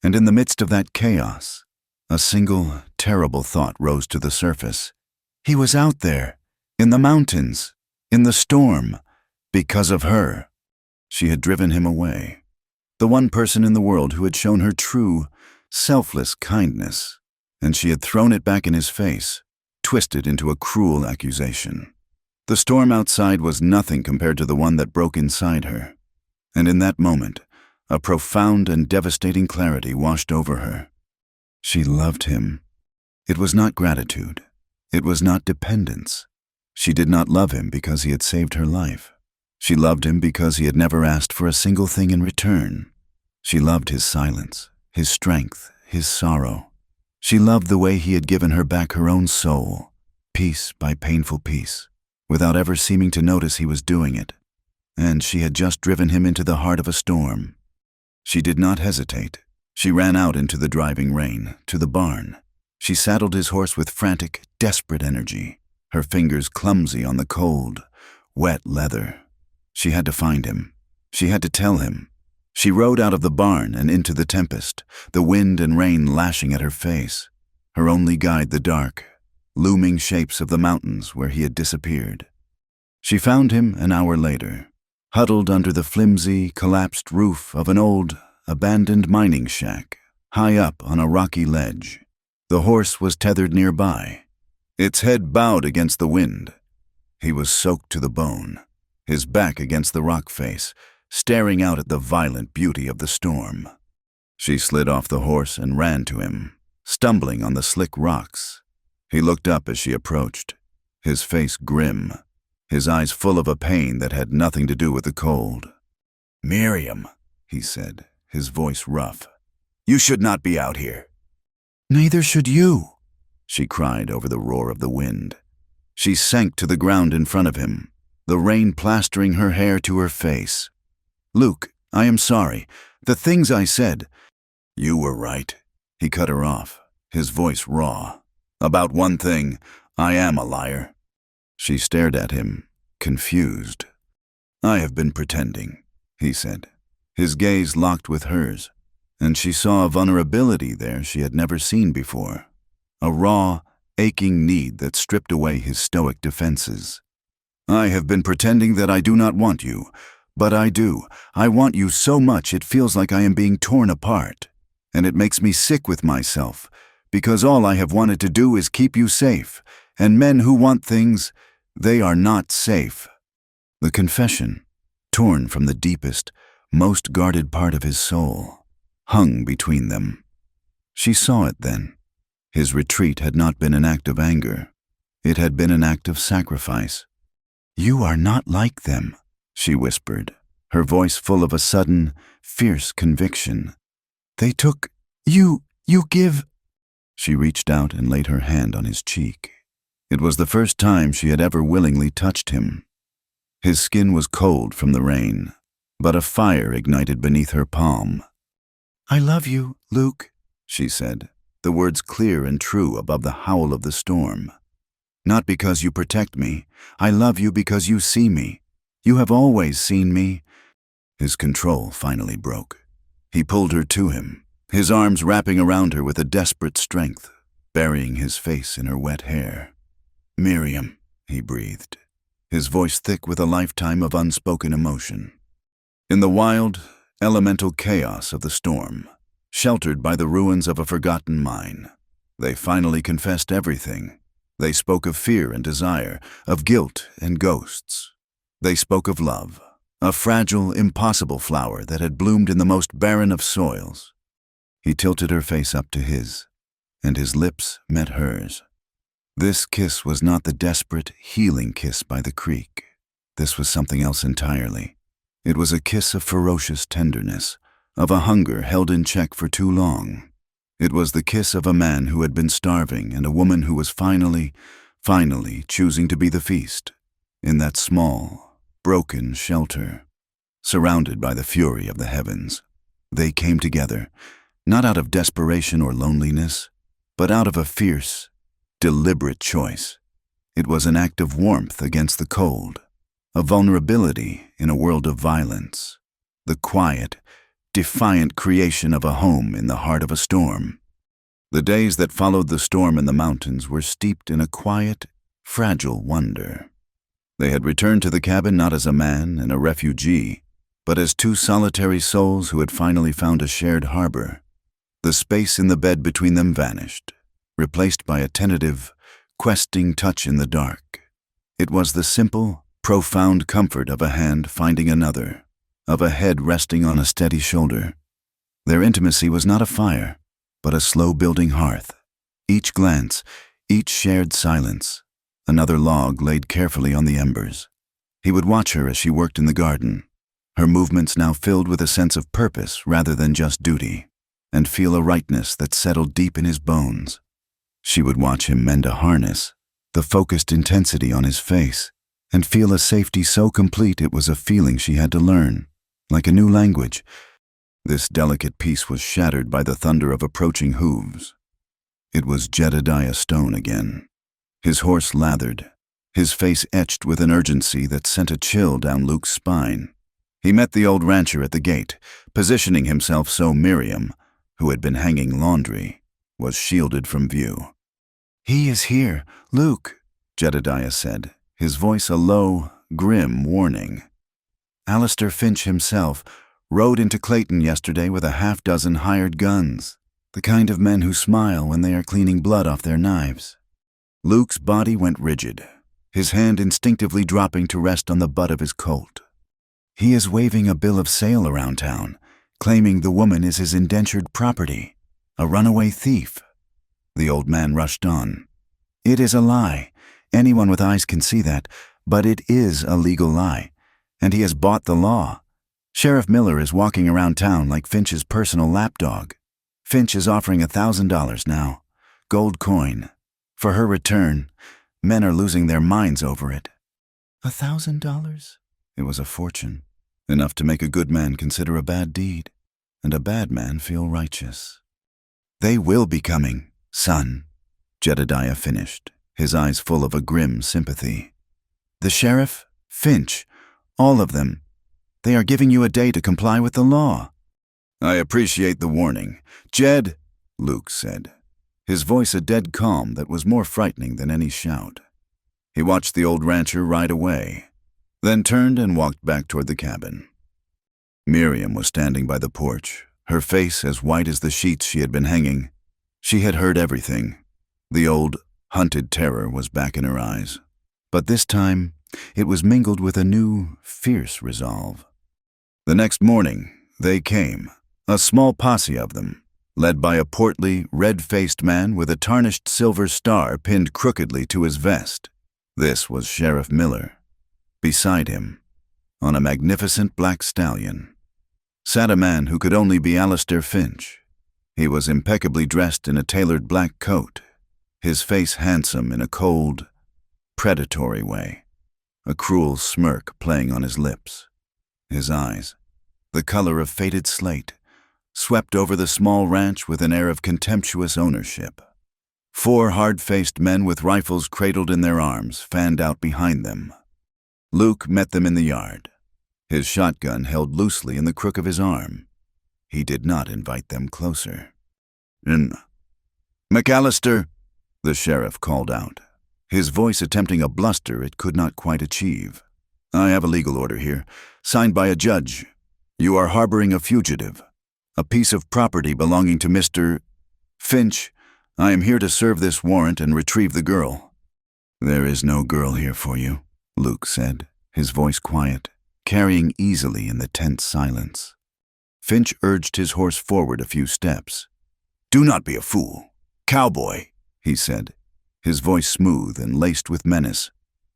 And in the midst of that chaos, a single, terrible thought rose to the surface. He was out there, in the mountains, in the storm, because of her. She had driven him away. The one person in the world who had shown her true, selfless kindness, and she had thrown it back in his face, twisted into a cruel accusation. The storm outside was nothing compared to the one that broke inside her. And in that moment, a profound and devastating clarity washed over her. She loved him. It was not gratitude. It was not dependence. She did not love him because he had saved her life. She loved him because he had never asked for a single thing in return. She loved his silence, his strength, his sorrow. She loved the way he had given her back her own soul, piece by painful piece, without ever seeming to notice he was doing it. and she had just driven him into the heart of a storm. She did not hesitate. She ran out into the driving rain, to the barn. She saddled his horse with frantic, desperate energy, her fingers clumsy on the cold, wet leather. She had to find him. She had to tell him. She rode out of the barn and into the tempest, the wind and rain lashing at her face. Her only guide the dark, looming shapes of the mountains where he had disappeared. She found him an hour later, huddled under the flimsy, collapsed roof of an old, abandoned mining shack, high up on a rocky ledge. The horse was tethered nearby, its head bowed against the wind. He was soaked to the bone, his back against the rock face, staring out at the violent beauty of the storm. She slid off the horse and ran to him, stumbling on the slick rocks. He looked up as she approached, his face grim, his eyes full of a pain that had nothing to do with the cold. "Miriam," he said, his voice rough, "you should not be out here." "Neither should you," she cried over the roar of the wind. She sank to the ground in front of him, the rain plastering her hair to her face. "Luke, I am sorry. The things I said—" "You were right," he cut her off, his voice raw. "About one thing, I am a liar." She stared at him, confused. "I have been pretending," he said, his gaze locked with hers, and she saw a vulnerability there she had never seen before, a raw, aching need that stripped away his stoic defenses. "I have been pretending that I do not want you, but I do. I want you so much it feels like I am being torn apart, and it makes me sick with myself, because all I have wanted to do is keep you safe, and men who want things, they are not safe." The confession, torn from the deepest, most guarded part of his soul, hung between them. She saw it then. His retreat had not been an act of anger. It had been an act of sacrifice. "You are not like them," she whispered, her voice full of a sudden, fierce conviction. "They took you give—" She reached out and laid her hand on his cheek. It was the first time she had ever willingly touched him. His skin was cold from the rain, but a fire ignited beneath her palm. "I love you, Luke," she said, the words clear and true above the howl of the storm. "Not because you protect me. I love you because you see me. You have always seen me." His control finally broke. He pulled her to him, his arms wrapping around her with a desperate strength, burying his face in her wet hair. "Miriam," he breathed, his voice thick with a lifetime of unspoken emotion. In the wild, elemental chaos of the storm, sheltered by the ruins of a forgotten mine, they finally confessed everything. They spoke of fear and desire, of guilt and ghosts. They spoke of love, a fragile, impossible flower that had bloomed in the most barren of soils. He tilted her face up to his, and his lips met hers. This kiss was not the desperate, healing kiss by the creek. This was something else entirely. It was a kiss of ferocious tenderness, of a hunger held in check for too long. It was the kiss of a man who had been starving and a woman who was finally choosing to be the feast, in that small, broken shelter, surrounded by the fury of the heavens. They came together, not out of desperation or loneliness, but out of a fierce, deliberate choice. It was an act of warmth against the cold, a vulnerability in a world of violence, the quiet, defiant creation of a home in the heart of a storm. The days that followed the storm in the mountains were steeped in a quiet, fragile wonder. They had returned to the cabin not as a man and a refugee, but as two solitary souls who had finally found a shared harbor. The space in the bed between them vanished, replaced by a tentative, questing touch in the dark. It was the simple, profound comfort of a hand finding another, of a head resting on a steady shoulder. Their intimacy was not a fire, but a slow-building hearth. Each glance, each shared silence, another log laid carefully on the embers. He would watch her as she worked in the garden, her movements now filled with a sense of purpose rather than just duty, and feel a rightness that settled deep in his bones. She would watch him mend a harness, the focused intensity on his face, and feel a safety so complete it was a feeling she had to learn, like a new language. This delicate peace was shattered by the thunder of approaching hooves. It was Jedediah Stone again. His horse lathered, his face etched with an urgency that sent a chill down Luke's spine. He met the old rancher at the gate, positioning himself so Miriam, who had been hanging laundry, was shielded from view. "He is here, Luke," Jedediah said, his voice a low, grim warning. "Alistair Finch himself rode into Clayton yesterday with a half-dozen hired guns, the kind of men who smile when they are cleaning blood off their knives." Luke's body went rigid, his hand instinctively dropping to rest on the butt of his Colt. "He is waving a bill of sale around town, claiming the woman is his indentured property, a runaway thief." The old man rushed on. "It is a lie. Anyone with eyes can see that, but it is a legal lie, and he has bought the law. Sheriff Miller is walking around town like Finch's personal lapdog. Finch is offering $1,000 now, gold coin. For her return, men are losing their minds over it." $1,000? It was a fortune, enough to make a good man consider a bad deed, and a bad man feel righteous. "They will be coming, son," Jedediah finished, his eyes full of a grim sympathy. "The sheriff, Finch, all of them. They are giving you a day to comply with the law." "I appreciate the warning, Jed," Luke said, his voice a dead calm that was more frightening than any shout. He watched the old rancher ride away, then turned and walked back toward the cabin. Miriam was standing by the porch, her face as white as the sheets she had been hanging. She had heard everything. The old, hunted terror was back in her eyes. But this time, it was mingled with a new, fierce resolve. The next morning, they came, a small posse of them, led by a portly, red-faced man with a tarnished silver star pinned crookedly to his vest. This was Sheriff Miller. Beside him, on a magnificent black stallion, sat a man who could only be Alistair Finch. He was impeccably dressed in a tailored black coat, his face handsome in a cold, predatory way, a cruel smirk playing on his lips. His eyes, the color of faded slate, swept over the small ranch with an air of contemptuous ownership. 4 hard-faced men with rifles cradled in their arms fanned out behind them. Luke met them in the yard, his shotgun held loosely in the crook of his arm. He did not invite them closer. "McAllister," the sheriff called out, his voice attempting a bluster it could not quite achieve. "I have a legal order here, signed by a judge. You are harboring a fugitive, a piece of property belonging to Mr. Finch. I am here to serve this warrant and retrieve the girl." "There is no girl here for you," Luke said, his voice quiet, carrying easily in the tense silence. Finch urged his horse forward a few steps. "Do not be a fool, Cowboy," he said, his voice smooth and laced with menace.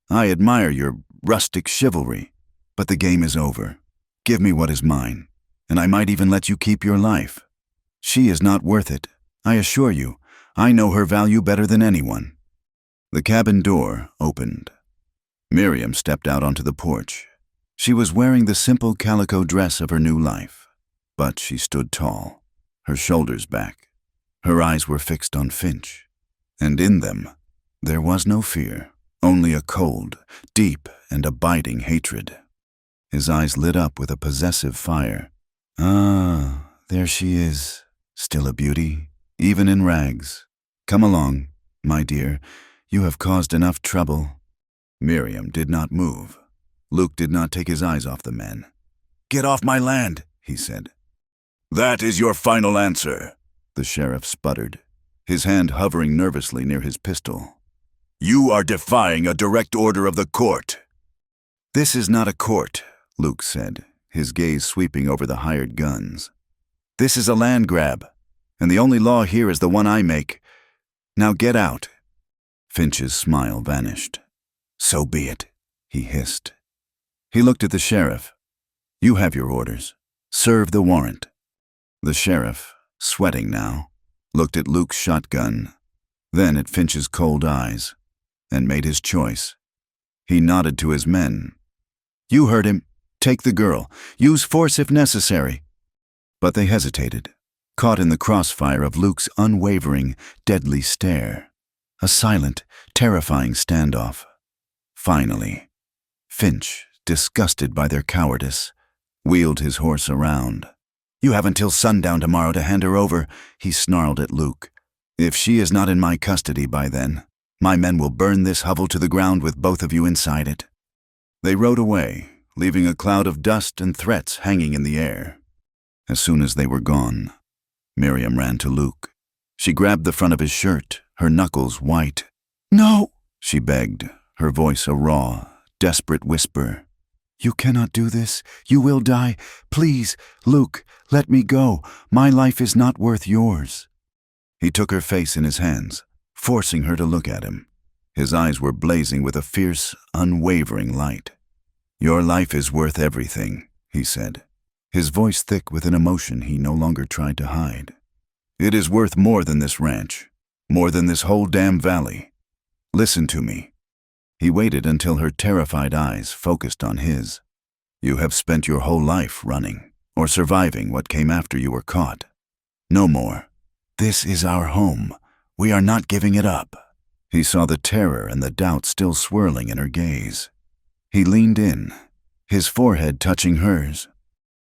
"I admire your rustic chivalry, but the game is over. Give me what is mine, and I might even let you keep your life. She is not worth it, I assure you. I know her value better than anyone." The cabin door opened. Miriam stepped out onto the porch. She was wearing the simple calico dress of her new life, but she stood tall, her shoulders back. Her eyes were fixed on Finch, and in them there was no fear, only a cold, deep, and abiding hatred. His eyes lit up with a possessive fire. "Ah, there she is, still a beauty, even in rags. Come along, my dear, you have caused enough trouble." Miriam did not move. Luke did not take his eyes off the men. "Get off my land," he said. "That is your final answer," the sheriff sputtered, his hand hovering nervously near his pistol. "You are defying a direct order of the court." "This is not a court," Luke said, his gaze sweeping over the hired guns. "This is a land grab, and the only law here is the one I make. Now get out." Finch's smile vanished. "So be it," he hissed. He looked at the sheriff. "You have your orders. Serve the warrant." The sheriff, sweating now, looked at Luke's shotgun, then at Finch's cold eyes, and made his choice. He nodded to his men. "You heard him. Take the girl. Use force if necessary." But they hesitated, caught in the crossfire of Luke's unwavering, deadly stare. A silent, terrifying standoff. Finally, Finch, disgusted by their cowardice, wheeled his horse around. "You have until sundown tomorrow to hand her over," he snarled at Luke. "If she is not in my custody by then, my men will burn this hovel to the ground with both of you inside it." They rode away, leaving a cloud of dust and threats hanging in the air. As soon as they were gone, Miriam ran to Luke. She grabbed the front of his shirt, her knuckles white. "No," she begged, her voice a raw, desperate whisper. "You cannot do this. You will die. Please, Luke, let me go. My life is not worth yours." He took her face in his hands, forcing her to look at him. His eyes were blazing with a fierce, unwavering light. "Your life is worth everything," he said, his voice thick with an emotion he no longer tried to hide. "It is worth more than this ranch, more than this whole damn valley. Listen to me." He waited until her terrified eyes focused on his. "You have spent your whole life running, or surviving what came after you were caught. No more. This is our home. We are not giving it up." He saw the terror and the doubt still swirling in her gaze. He leaned in, his forehead touching hers.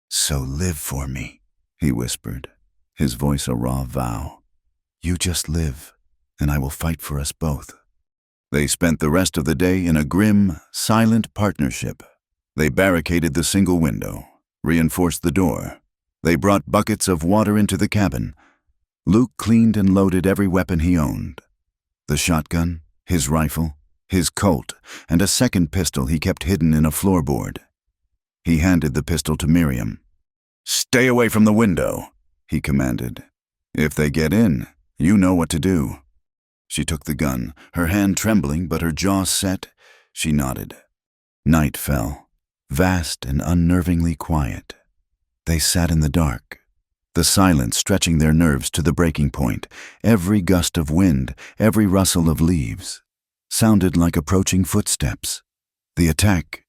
"So live for me," he whispered, his voice a raw vow. "You just live, and I will fight for us both." They spent the rest of the day in a grim, silent partnership. They barricaded the single window, reinforced the door. They brought buckets of water into the cabin. Luke cleaned and loaded every weapon he owned. The shotgun, his rifle, his Colt, and a second pistol he kept hidden in a floorboard. He handed the pistol to Miriam. "Stay away from the window," he commanded. "If they get in, you know what to do." She took the gun, her hand trembling but her jaw set. She nodded. Night fell, vast and unnervingly quiet. They sat in the dark, the silence stretching their nerves to the breaking point. Every gust of wind, every rustle of leaves, sounded like approaching footsteps. The attack,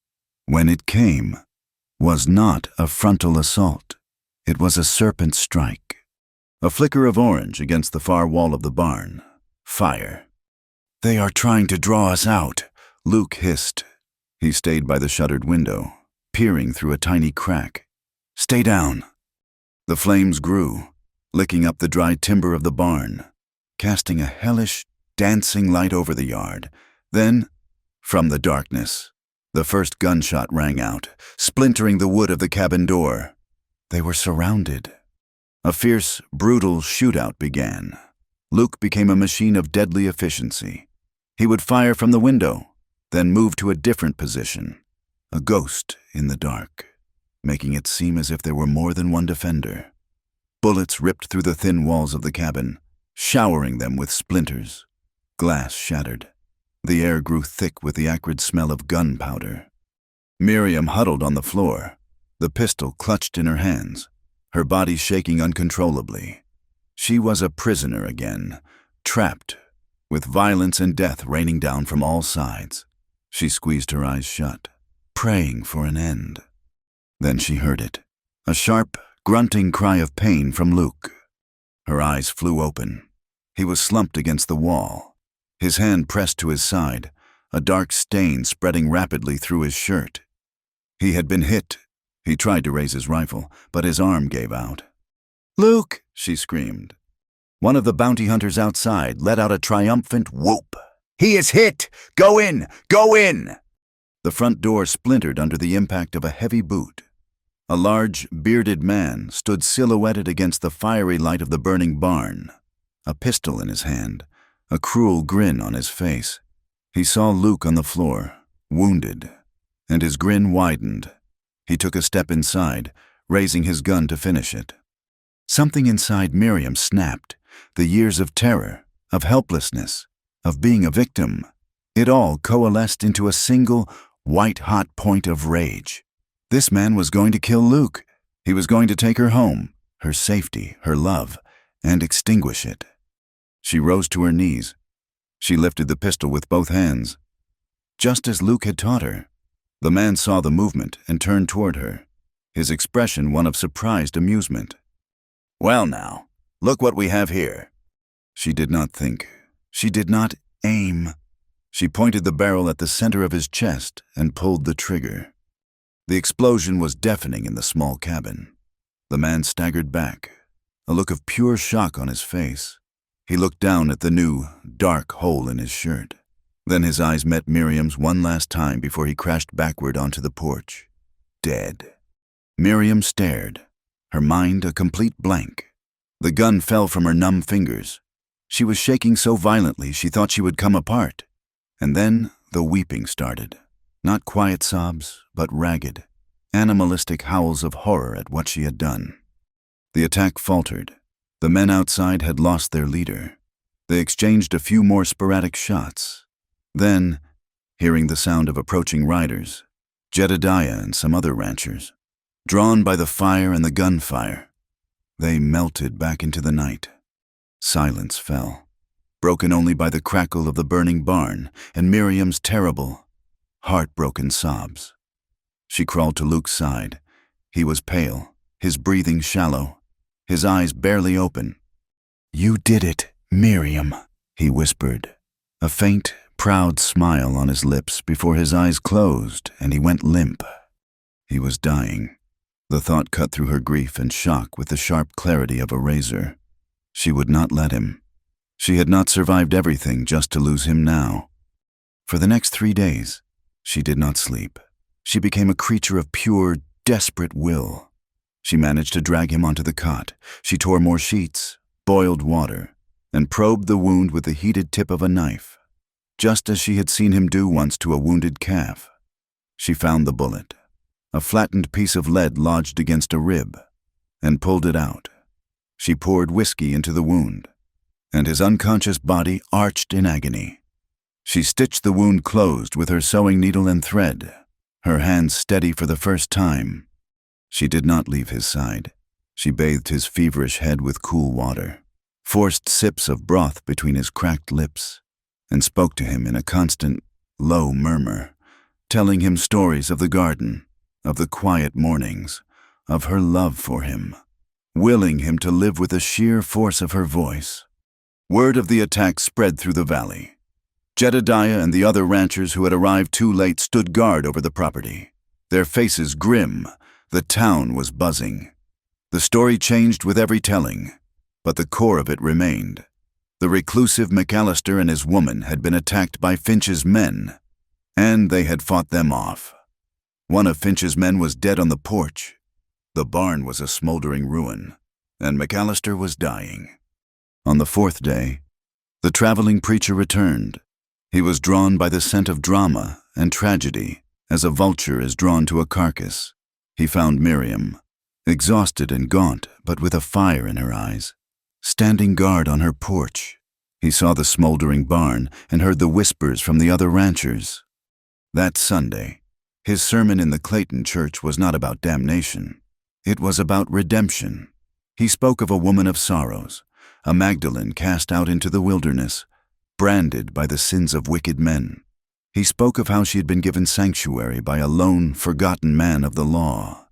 when it came, was not a frontal assault. It was a serpent strike. A flicker of orange against the far wall of the barn. Fire. "They are trying to draw us out," Luke hissed. He stayed by the shuttered window, peering through a tiny crack. "Stay down." The flames grew, licking up the dry timber of the barn, casting a hellish, dancing light over the yard. Then, from the darkness, the first gunshot rang out, splintering the wood of the cabin door. They were surrounded. A fierce, brutal shootout began. Luke became a machine of deadly efficiency. He would fire from the window, then move to a different position, a ghost in the dark, making it seem as if there were more than one defender. Bullets ripped through the thin walls of the cabin, showering them with splinters. Glass shattered. The air grew thick with the acrid smell of gunpowder. Miriam huddled on the floor, the pistol clutched in her hands, her body shaking uncontrollably. She was a prisoner again, trapped, with violence and death raining down from all sides. She squeezed her eyes shut, praying for an end. Then she heard it, a sharp, grunting cry of pain from Luke. Her eyes flew open. He was slumped against the wall, his hand pressed to his side, a dark stain spreading rapidly through his shirt. He had been hit. He tried to raise his rifle, but his arm gave out. "Luke!" she screamed. One of the bounty hunters outside let out a triumphant whoop. "He is hit! Go in! Go in!" The front door splintered under the impact of a heavy boot. A large, bearded man stood silhouetted against the fiery light of the burning barn, a pistol in his hand, a cruel grin on his face. He saw Luke on the floor, wounded, and his grin widened. He took a step inside, raising his gun to finish it. Something inside Miriam snapped. The years of terror, of helplessness, of being a victim, it all coalesced into a single, white-hot point of rage. This man was going to kill Luke. He was going to take her home, her safety, her love, and extinguish it. She rose to her knees. She lifted the pistol with both hands. just as Luke had taught her. The man saw the movement and turned toward her, his expression one of surprised amusement. "Well now, look what we have here." She did not think. She did not aim. She pointed the barrel at the center of his chest and pulled the trigger. The explosion was deafening in the small cabin. The man staggered back, a look of pure shock on his face. He looked down at the new, dark hole in his shirt. Then his eyes met Miriam's one last time before he crashed backward onto the porch. Dead. Miriam stared, her mind a complete blank. The gun fell from her numb fingers. She was shaking so violently she thought she would come apart. And then the weeping started. Not quiet sobs, but ragged, animalistic howls of horror at what she had done. The attack faltered. The men outside had lost their leader. They exchanged a few more sporadic shots. Then, hearing the sound of approaching riders, Jedediah and some other ranchers, drawn by the fire and the gunfire, they melted back into the night. Silence fell, broken only by the crackle of the burning barn and Miriam's terrible, heartbroken sobs. She crawled to Luke's side. He was pale, his breathing shallow, his eyes barely open. "You did it, Miriam," he whispered, a faint, proud smile on his lips before his eyes closed and he went limp. He was dying. The thought cut through her grief and shock with the sharp clarity of a razor. She would not let him. She had not survived everything just to lose him now. For the next 3 days, she did not sleep. She became a creature of pure, desperate will. She managed to drag him onto the cot. She tore more sheets, boiled water, and probed the wound with the heated tip of a knife, just as she had seen him do once to a wounded calf. She found the bullet, a flattened piece of lead lodged against a rib, and pulled it out. She poured whiskey into the wound, and his unconscious body arched in agony. She stitched the wound closed with her sewing needle and thread, her hands steady for the first time. She did not leave his side. She bathed his feverish head with cool water, forced sips of broth between his cracked lips, and spoke to him in a constant, low murmur, telling him stories of the garden, of the quiet mornings, of her love for him, willing him to live with the sheer force of her voice. Word of the attack spread through the valley. Jedediah and the other ranchers who had arrived too late stood guard over the property, their faces grim. The town was buzzing. The story changed with every telling, but the core of it remained. The reclusive McAllister and his woman had been attacked by Finch's men, and they had fought them off. One of Finch's men was dead on the porch. The barn was a smoldering ruin, and McAllister was dying. On the 4th day, the traveling preacher returned. He was drawn by the scent of drama and tragedy, as a vulture is drawn to a carcass. He found Miriam, exhausted and gaunt, but with a fire in her eyes, standing guard on her porch. He saw the smoldering barn and heard the whispers from the other ranchers. That Sunday, his sermon in the Clayton church was not about damnation. It was about redemption. He spoke of a woman of sorrows, a Magdalene cast out into the wilderness, branded by the sins of wicked men. He spoke of how she had been given sanctuary by a lone, forgotten man of the law.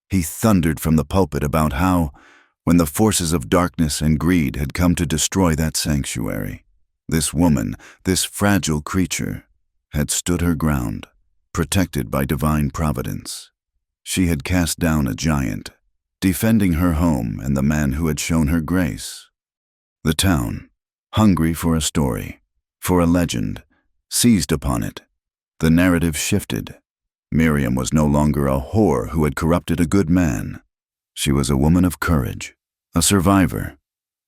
He thundered from the pulpit about how, when the forces of darkness and greed had come to destroy that sanctuary, this woman, this fragile creature, had stood her ground, protected by divine providence. She had cast down a giant, defending her home and the man who had shown her grace. The town, hungry for a story, for a legend, seized upon it. The narrative shifted. Miriam was no longer a whore who had corrupted a good man. She was a woman of courage, a survivor,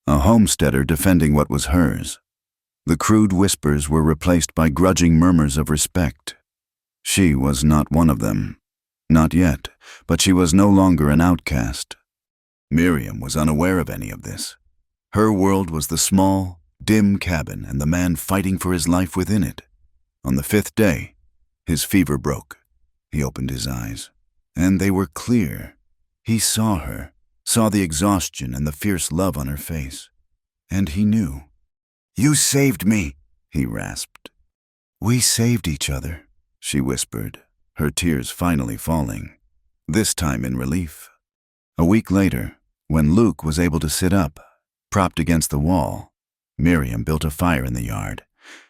a homesteader defending what was hers. The crude whispers were replaced by grudging murmurs of respect. She was not one of them. Not yet, but she was no longer an outcast. Miriam was unaware of any of this. Her world was the small, dim cabin and the man fighting for his life within it. On the 5th day, his fever broke. He opened his eyes, and they were clear. He saw her, saw the exhaustion and the fierce love on her face. And he knew. "You saved me," he rasped. "We saved each other," she whispered, her tears finally falling, this time in relief. A week later, when Luke was able to sit up, propped against the wall, Miriam built a fire in the yard.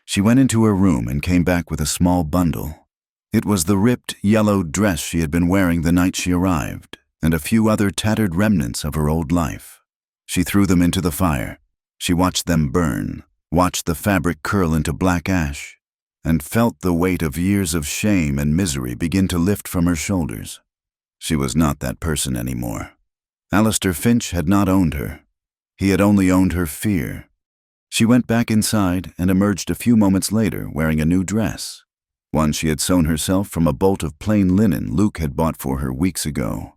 She went into her room and came back with a small bundle. It was the ripped, yellowed dress she had been wearing the night she arrived, and a few other tattered remnants of her old life. She threw them into the fire. She watched them burn, watched the fabric curl into black ash, and felt the weight of years of shame and misery begin to lift from her shoulders. She was not that person anymore. Alistair Finch had not owned her. He had only owned her fear. She went back inside and emerged a few moments later wearing a new dress, one she had sewn herself from a bolt of plain linen Luke had bought for her weeks ago.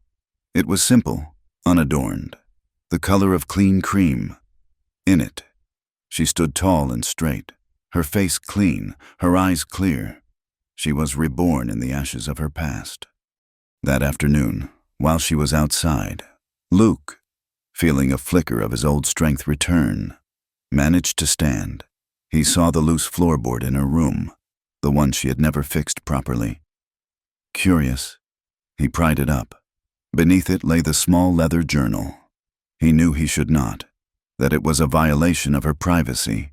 It was simple, unadorned, the color of clean cream. In it, she stood tall and straight, her face clean, her eyes clear. She was reborn in the ashes of her past. That afternoon, while she was outside, Luke, feeling a flicker of his old strength return, managed to stand. He saw the loose floorboard in her room, the one she had never fixed properly. Curious, he pried it up. Beneath it lay the small leather journal. He knew he should not, that it was a violation of her privacy,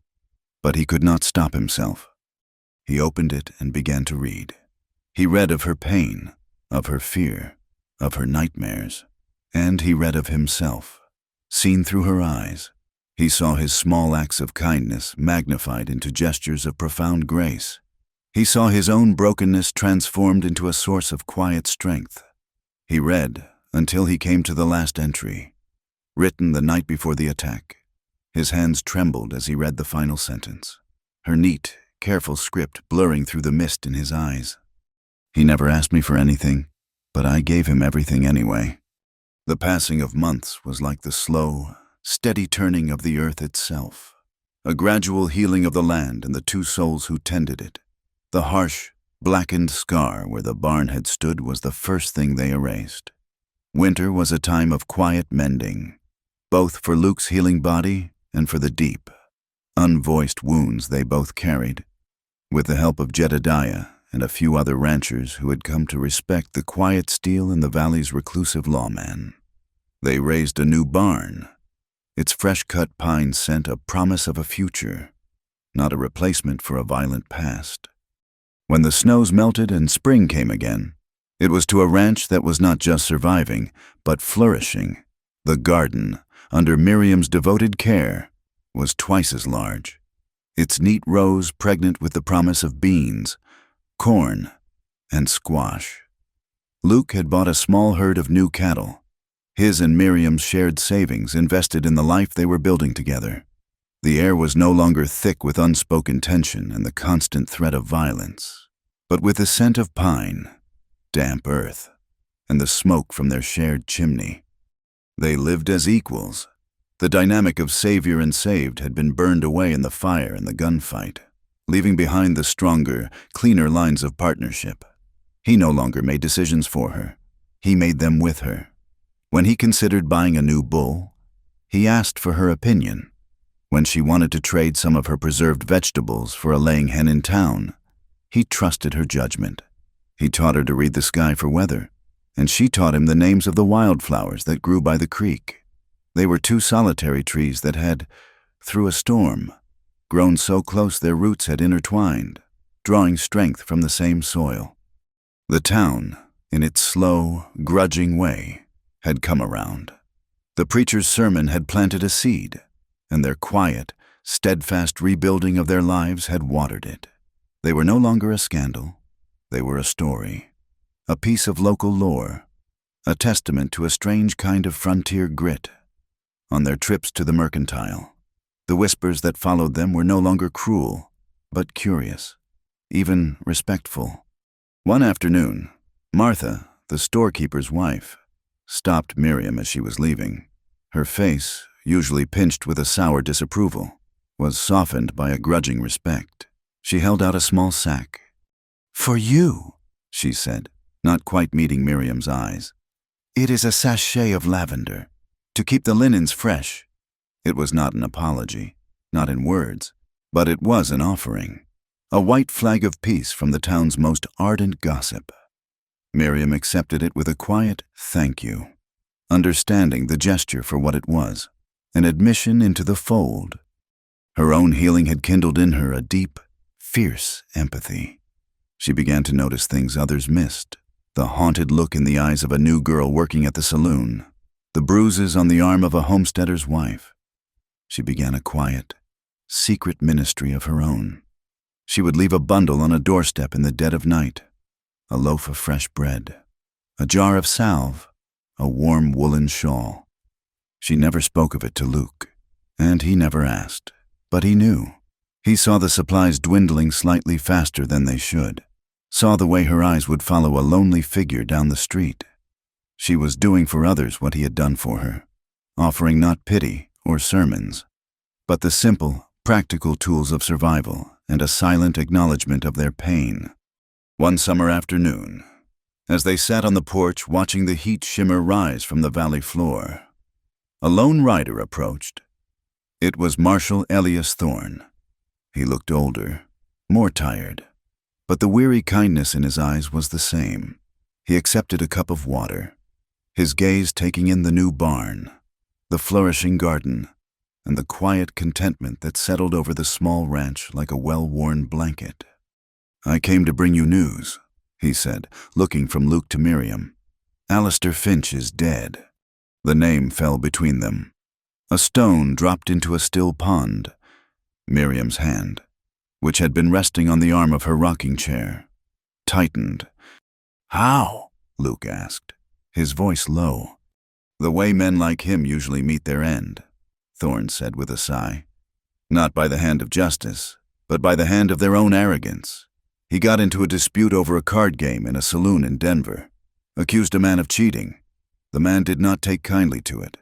but he could not stop himself. He opened it and began to read. He read of her pain, of her fear, of her nightmares, and he read of himself, seen through her eyes. He saw his small acts of kindness magnified into gestures of profound grace. He saw his own brokenness transformed into a source of quiet strength. He read until he came to the last entry, written the night before the attack. His hands trembled as he read the final sentence, her neat, careful script blurring through the mist in his eyes. He never asked me for anything, but I gave him everything anyway. The passing of months was like the slow, steady turning of the earth itself, a gradual healing of the land and the two souls who tended it. The harsh, blackened scar where the barn had stood was the first thing they erased. Winter was a time of quiet mending, both for Luke's healing body and for the deep, unvoiced wounds they both carried. With the help of Jedediah and a few other ranchers who had come to respect the quiet steel in the valley's reclusive lawman, they raised a new barn. Its fresh-cut pine scent a promise of a future, not a replacement for a violent past. When the snows melted and spring came again, it was to a ranch that was not just surviving, but flourishing. The garden, under Miriam's devoted care, was twice as large, its neat rows pregnant with the promise of beans, corn, and squash. Luke had bought a small herd of new cattle, his and Miriam's shared savings invested in the life they were building together. The air was no longer thick with unspoken tension and the constant threat of violence, but with the scent of pine, damp earth, and the smoke from their shared chimney. They lived as equals. The dynamic of savior and saved had been burned away in the fire and the gunfight, leaving behind the stronger, cleaner lines of partnership. He no longer made decisions for her. He made them with her. When he considered buying a new bull, he asked for her opinion. When she wanted to trade some of her preserved vegetables for a laying hen in town, he trusted her judgment. He taught her to read the sky for weather, and she taught him the names of the wildflowers that grew by the creek. They were two solitary trees that had, through a storm, grown so close their roots had intertwined, drawing strength from the same soil. The town, in its slow, grudging way, had come around. The preacher's sermon had planted a seed, and their quiet, steadfast rebuilding of their lives had watered it. They were no longer a scandal. They were a story, a piece of local lore, a testament to a strange kind of frontier grit. On their trips to the mercantile, the whispers that followed them were no longer cruel, but curious, even respectful. One afternoon, Martha, the storekeeper's wife, stopped Miriam as she was leaving. Her face, usually pinched with a sour disapproval, was softened by a grudging respect. She held out a small sack. "For you," she said, not quite meeting Miriam's eyes. "It is a sachet of lavender, to keep the linens fresh." It was not an apology, not in words, but it was an offering. a white flag of peace from the town's most ardent gossip. Miriam accepted it with a quiet thank you, understanding the gesture for what it was, an admission into the fold. Her own healing had kindled in her a deep, fierce empathy. She began to notice things others missed, the haunted look in the eyes of a new girl working at the saloon, the bruises on the arm of a homesteader's wife. She began a quiet, secret ministry of her own. She would leave a bundle on a doorstep in the dead of night, a loaf of fresh bread, a jar of salve, a warm woolen shawl. She never spoke of it to Luke, and he never asked, but he knew. He saw the supplies dwindling slightly faster than they should, saw the way her eyes would follow a lonely figure down the street. She was doing for others what he had done for her, offering not pity or sermons, but the simple, practical tools of survival and a silent acknowledgement of their pain. One summer afternoon, as they sat on the porch watching the heat shimmer rise from the valley floor, a lone rider approached. It was Marshal Elias Thorne. He looked older, more tired, but the weary kindness in his eyes was the same. He accepted a cup of water, his gaze taking in the new barn, the flourishing garden, and the quiet contentment that settled over the small ranch like a well-worn blanket. "I came to bring you news," he said, looking from Luke to Miriam. "Alistair Finch is dead." The name fell between them. A stone dropped into a still pond. Miriam's hand, which had been resting on the arm of her rocking chair, tightened. "How?" Luke asked, his voice low. "The way men like him usually meet their end," Thorne said with a sigh. "Not by the hand of justice, but by the hand of their own arrogance. He got into a dispute over a card game in a saloon in Denver, accused a man of cheating. The man did not take kindly to it.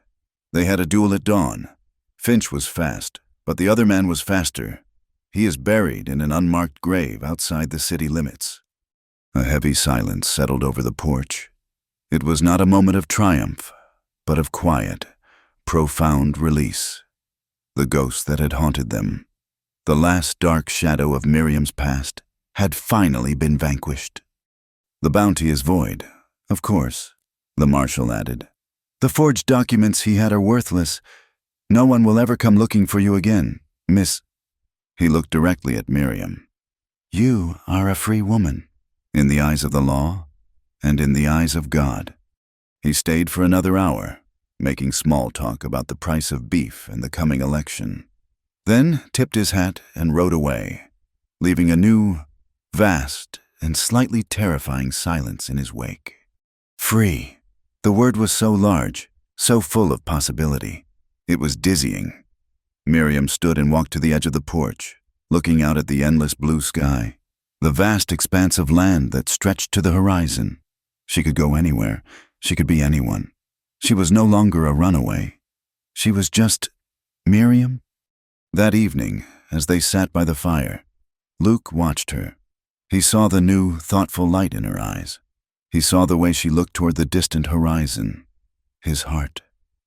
They had a duel at dawn. Finch was fast, but the other man was faster. He is buried in an unmarked grave outside the city limits." A heavy silence settled over the porch. It was not a moment of triumph, but of quiet, profound release. The ghost that had haunted them, the last dark shadow of Miriam's past, had finally been vanquished. "The bounty is void, of course," the marshal added. "The forged documents he had are worthless. No one will ever come looking for you again, Miss—" He looked directly at Miriam. "You are a free woman, in the eyes of the law, and in the eyes of God." He stayed for another hour, making small talk about the price of beef and the coming election, then tipped his hat and rode away, leaving a new, vast, and slightly terrifying silence in his wake. Free. The word was so large, so full of possibility. It was dizzying. Miriam stood and walked to the edge of the porch, looking out at the endless blue sky, the vast expanse of land that stretched to the horizon. She could go anywhere. She could be anyone. She was no longer a runaway. She was just Miriam. That evening, as they sat by the fire, Luke watched her. He saw the new, thoughtful light in her eyes. He saw the way she looked toward the distant horizon. His heart,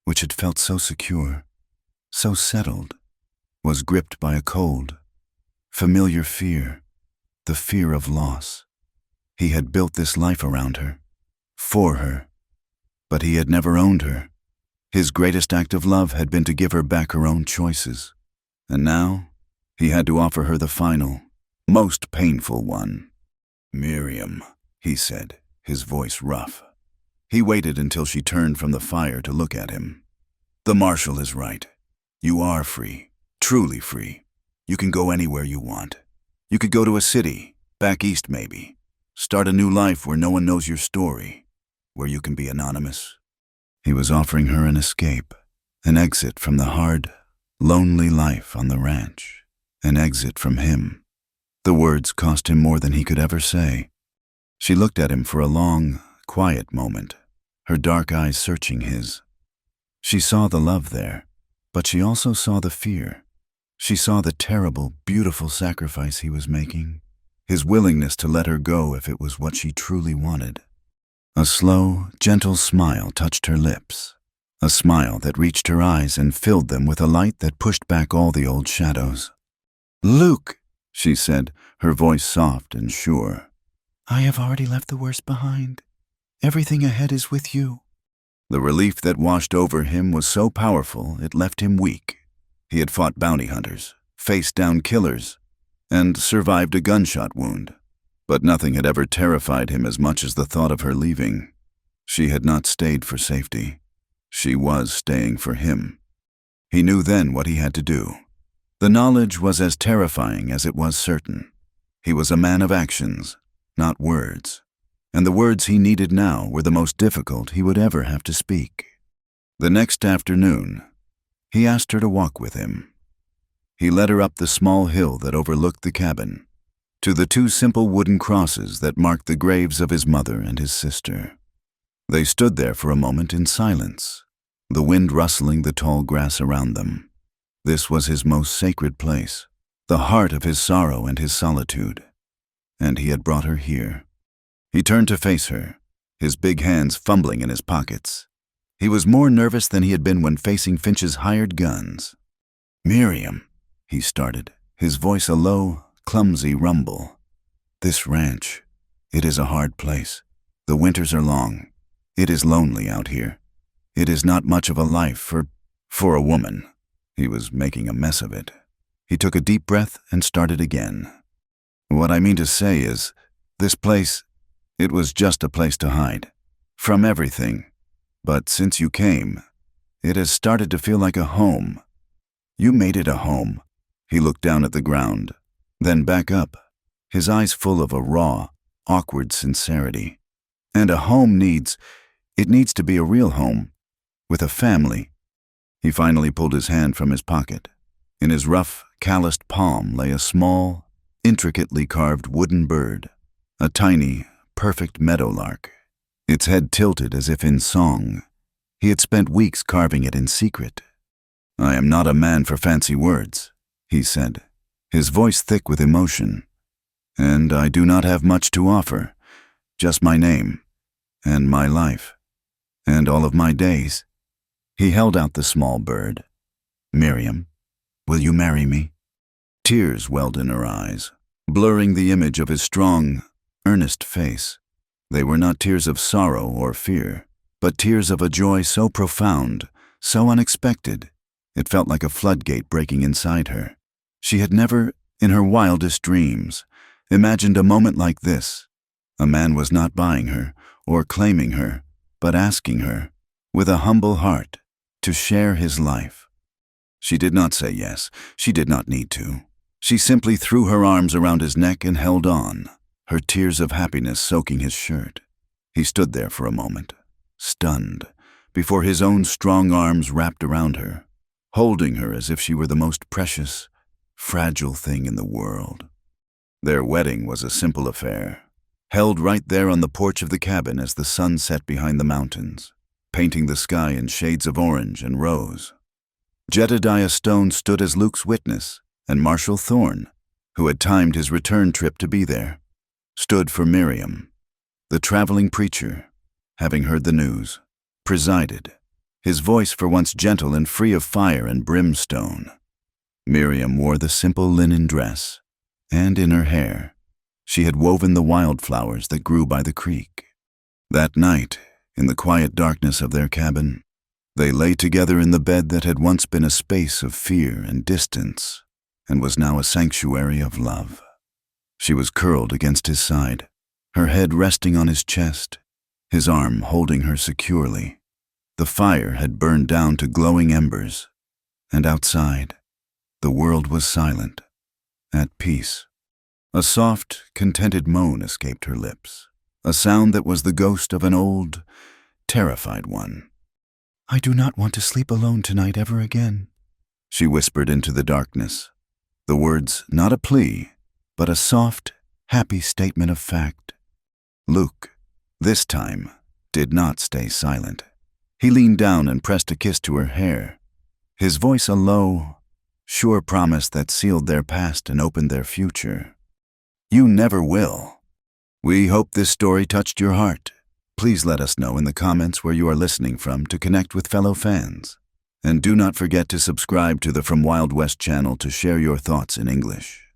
which had felt so secure, so settled, was gripped by a cold, familiar fear, the fear of loss. He had built this life around her, for her, but he had never owned her. His greatest act of love had been to give her back her own choices, and now he had to offer her the final, most painful one. "Miriam," he said, his voice rough. He waited until she turned from the fire to look at him. "The marshal is right. You are free, truly free. You can go anywhere you want. You could go to a city, back east maybe. Start a new life where no one knows your story, where you can be anonymous." He was offering her an escape, an exit from the hard, lonely life on the ranch, an exit from him. The words cost him more than he could ever say. She looked at him for a long, quiet moment, her dark eyes searching his. She saw the love there, but she also saw the fear. She saw the terrible, beautiful sacrifice he was making, his willingness to let her go if it was what she truly wanted. A slow, gentle smile touched her lips, a smile that reached her eyes and filled them with a light that pushed back all the old shadows. "Luke," she said, her voice soft and sure. I have already left the worst behind. Everything ahead is with you. The relief that washed over him was so powerful it left him weak. He had fought bounty hunters, faced down killers, and survived a gunshot wound. But nothing had ever terrified him as much as the thought of her leaving. She had not stayed for safety. She was staying for him. He knew then what he had to do. The knowledge was as terrifying as it was certain. He was a man of actions, not words, and the words he needed now were the most difficult he would ever have to speak. The next afternoon, he asked her to walk with him. He led her up the small hill that overlooked the cabin, to the 2 simple wooden crosses that marked the graves of his mother and his sister. They stood there for a moment in silence, the wind rustling the tall grass around them. This was his most sacred place, the heart of his sorrow and his solitude. And he had brought her here. He turned to face her, his big hands fumbling in his pockets. He was more nervous than he had been when facing Finch's hired guns. "Miriam," he started, his voice a low, clumsy rumble. "This ranch, it is a hard place. The winters are long. It is lonely out here. It is not much of a life for a woman." He was making a mess of it. He took a deep breath and started again. "What I mean to say is, this place, it was just a place to hide. From everything. But since you came, it has started to feel like a home. You made it a home." He looked down at the ground, then back up, his eyes full of a raw, awkward sincerity. "And a home needs to be a real home, with a family." He finally pulled his hand from his pocket. In his rough, calloused palm lay a small, intricately carved wooden bird, a tiny, perfect meadowlark, its head tilted as if in song. He had spent weeks carving it in secret. "I am not a man for fancy words," he said, his voice thick with emotion. "And I do not have much to offer, just my name, and my life, and all of my days." He held out the small bird. "Miriam, will you marry me?" Tears welled in her eyes, blurring the image of his strong, earnest face. They were not tears of sorrow or fear, but tears of a joy so profound, so unexpected, it felt like a floodgate breaking inside her. She had never, in her wildest dreams, imagined a moment like this. A man was not buying her or claiming her, but asking her, with a humble heart, to share his life. She did not say yes. She did not need to. She simply threw her arms around his neck and held on, her tears of happiness soaking his shirt. He stood there for a moment, stunned, before his own strong arms wrapped around her, holding her as if she were the most precious, fragile thing in the world. Their wedding was a simple affair, held right there on the porch of the cabin as the sun set behind the mountains, painting the sky in shades of orange and rose. Jedediah Stone stood as Luke's witness, and Marshall Thorne, who had timed his return trip to be there, stood for Miriam. The traveling preacher, having heard the news, presided, his voice for once gentle and free of fire and brimstone. Miriam wore the simple linen dress, and in her hair, she had woven the wildflowers that grew by the creek. That night, in the quiet darkness of their cabin, they lay together in the bed that had once been a space of fear and distance, and was now a sanctuary of love. She was curled against his side, her head resting on his chest, his arm holding her securely. The fire had burned down to glowing embers, and outside, the world was silent, at peace. A soft, contented moan escaped her lips, a sound that was the ghost of an old, terrified one. "I do not want to sleep alone tonight ever again," she whispered into the darkness, the words not a plea, but a soft, happy statement of fact. Luke, this time, did not stay silent. He leaned down and pressed a kiss to her hair, his voice a low, sure promise that sealed their past and opened their future. "You never will." We hope this story touched your heart. Please let us know in the comments where you are listening from to connect with fellow fans. And do not forget to subscribe to the From Wild West channel to share your thoughts in English.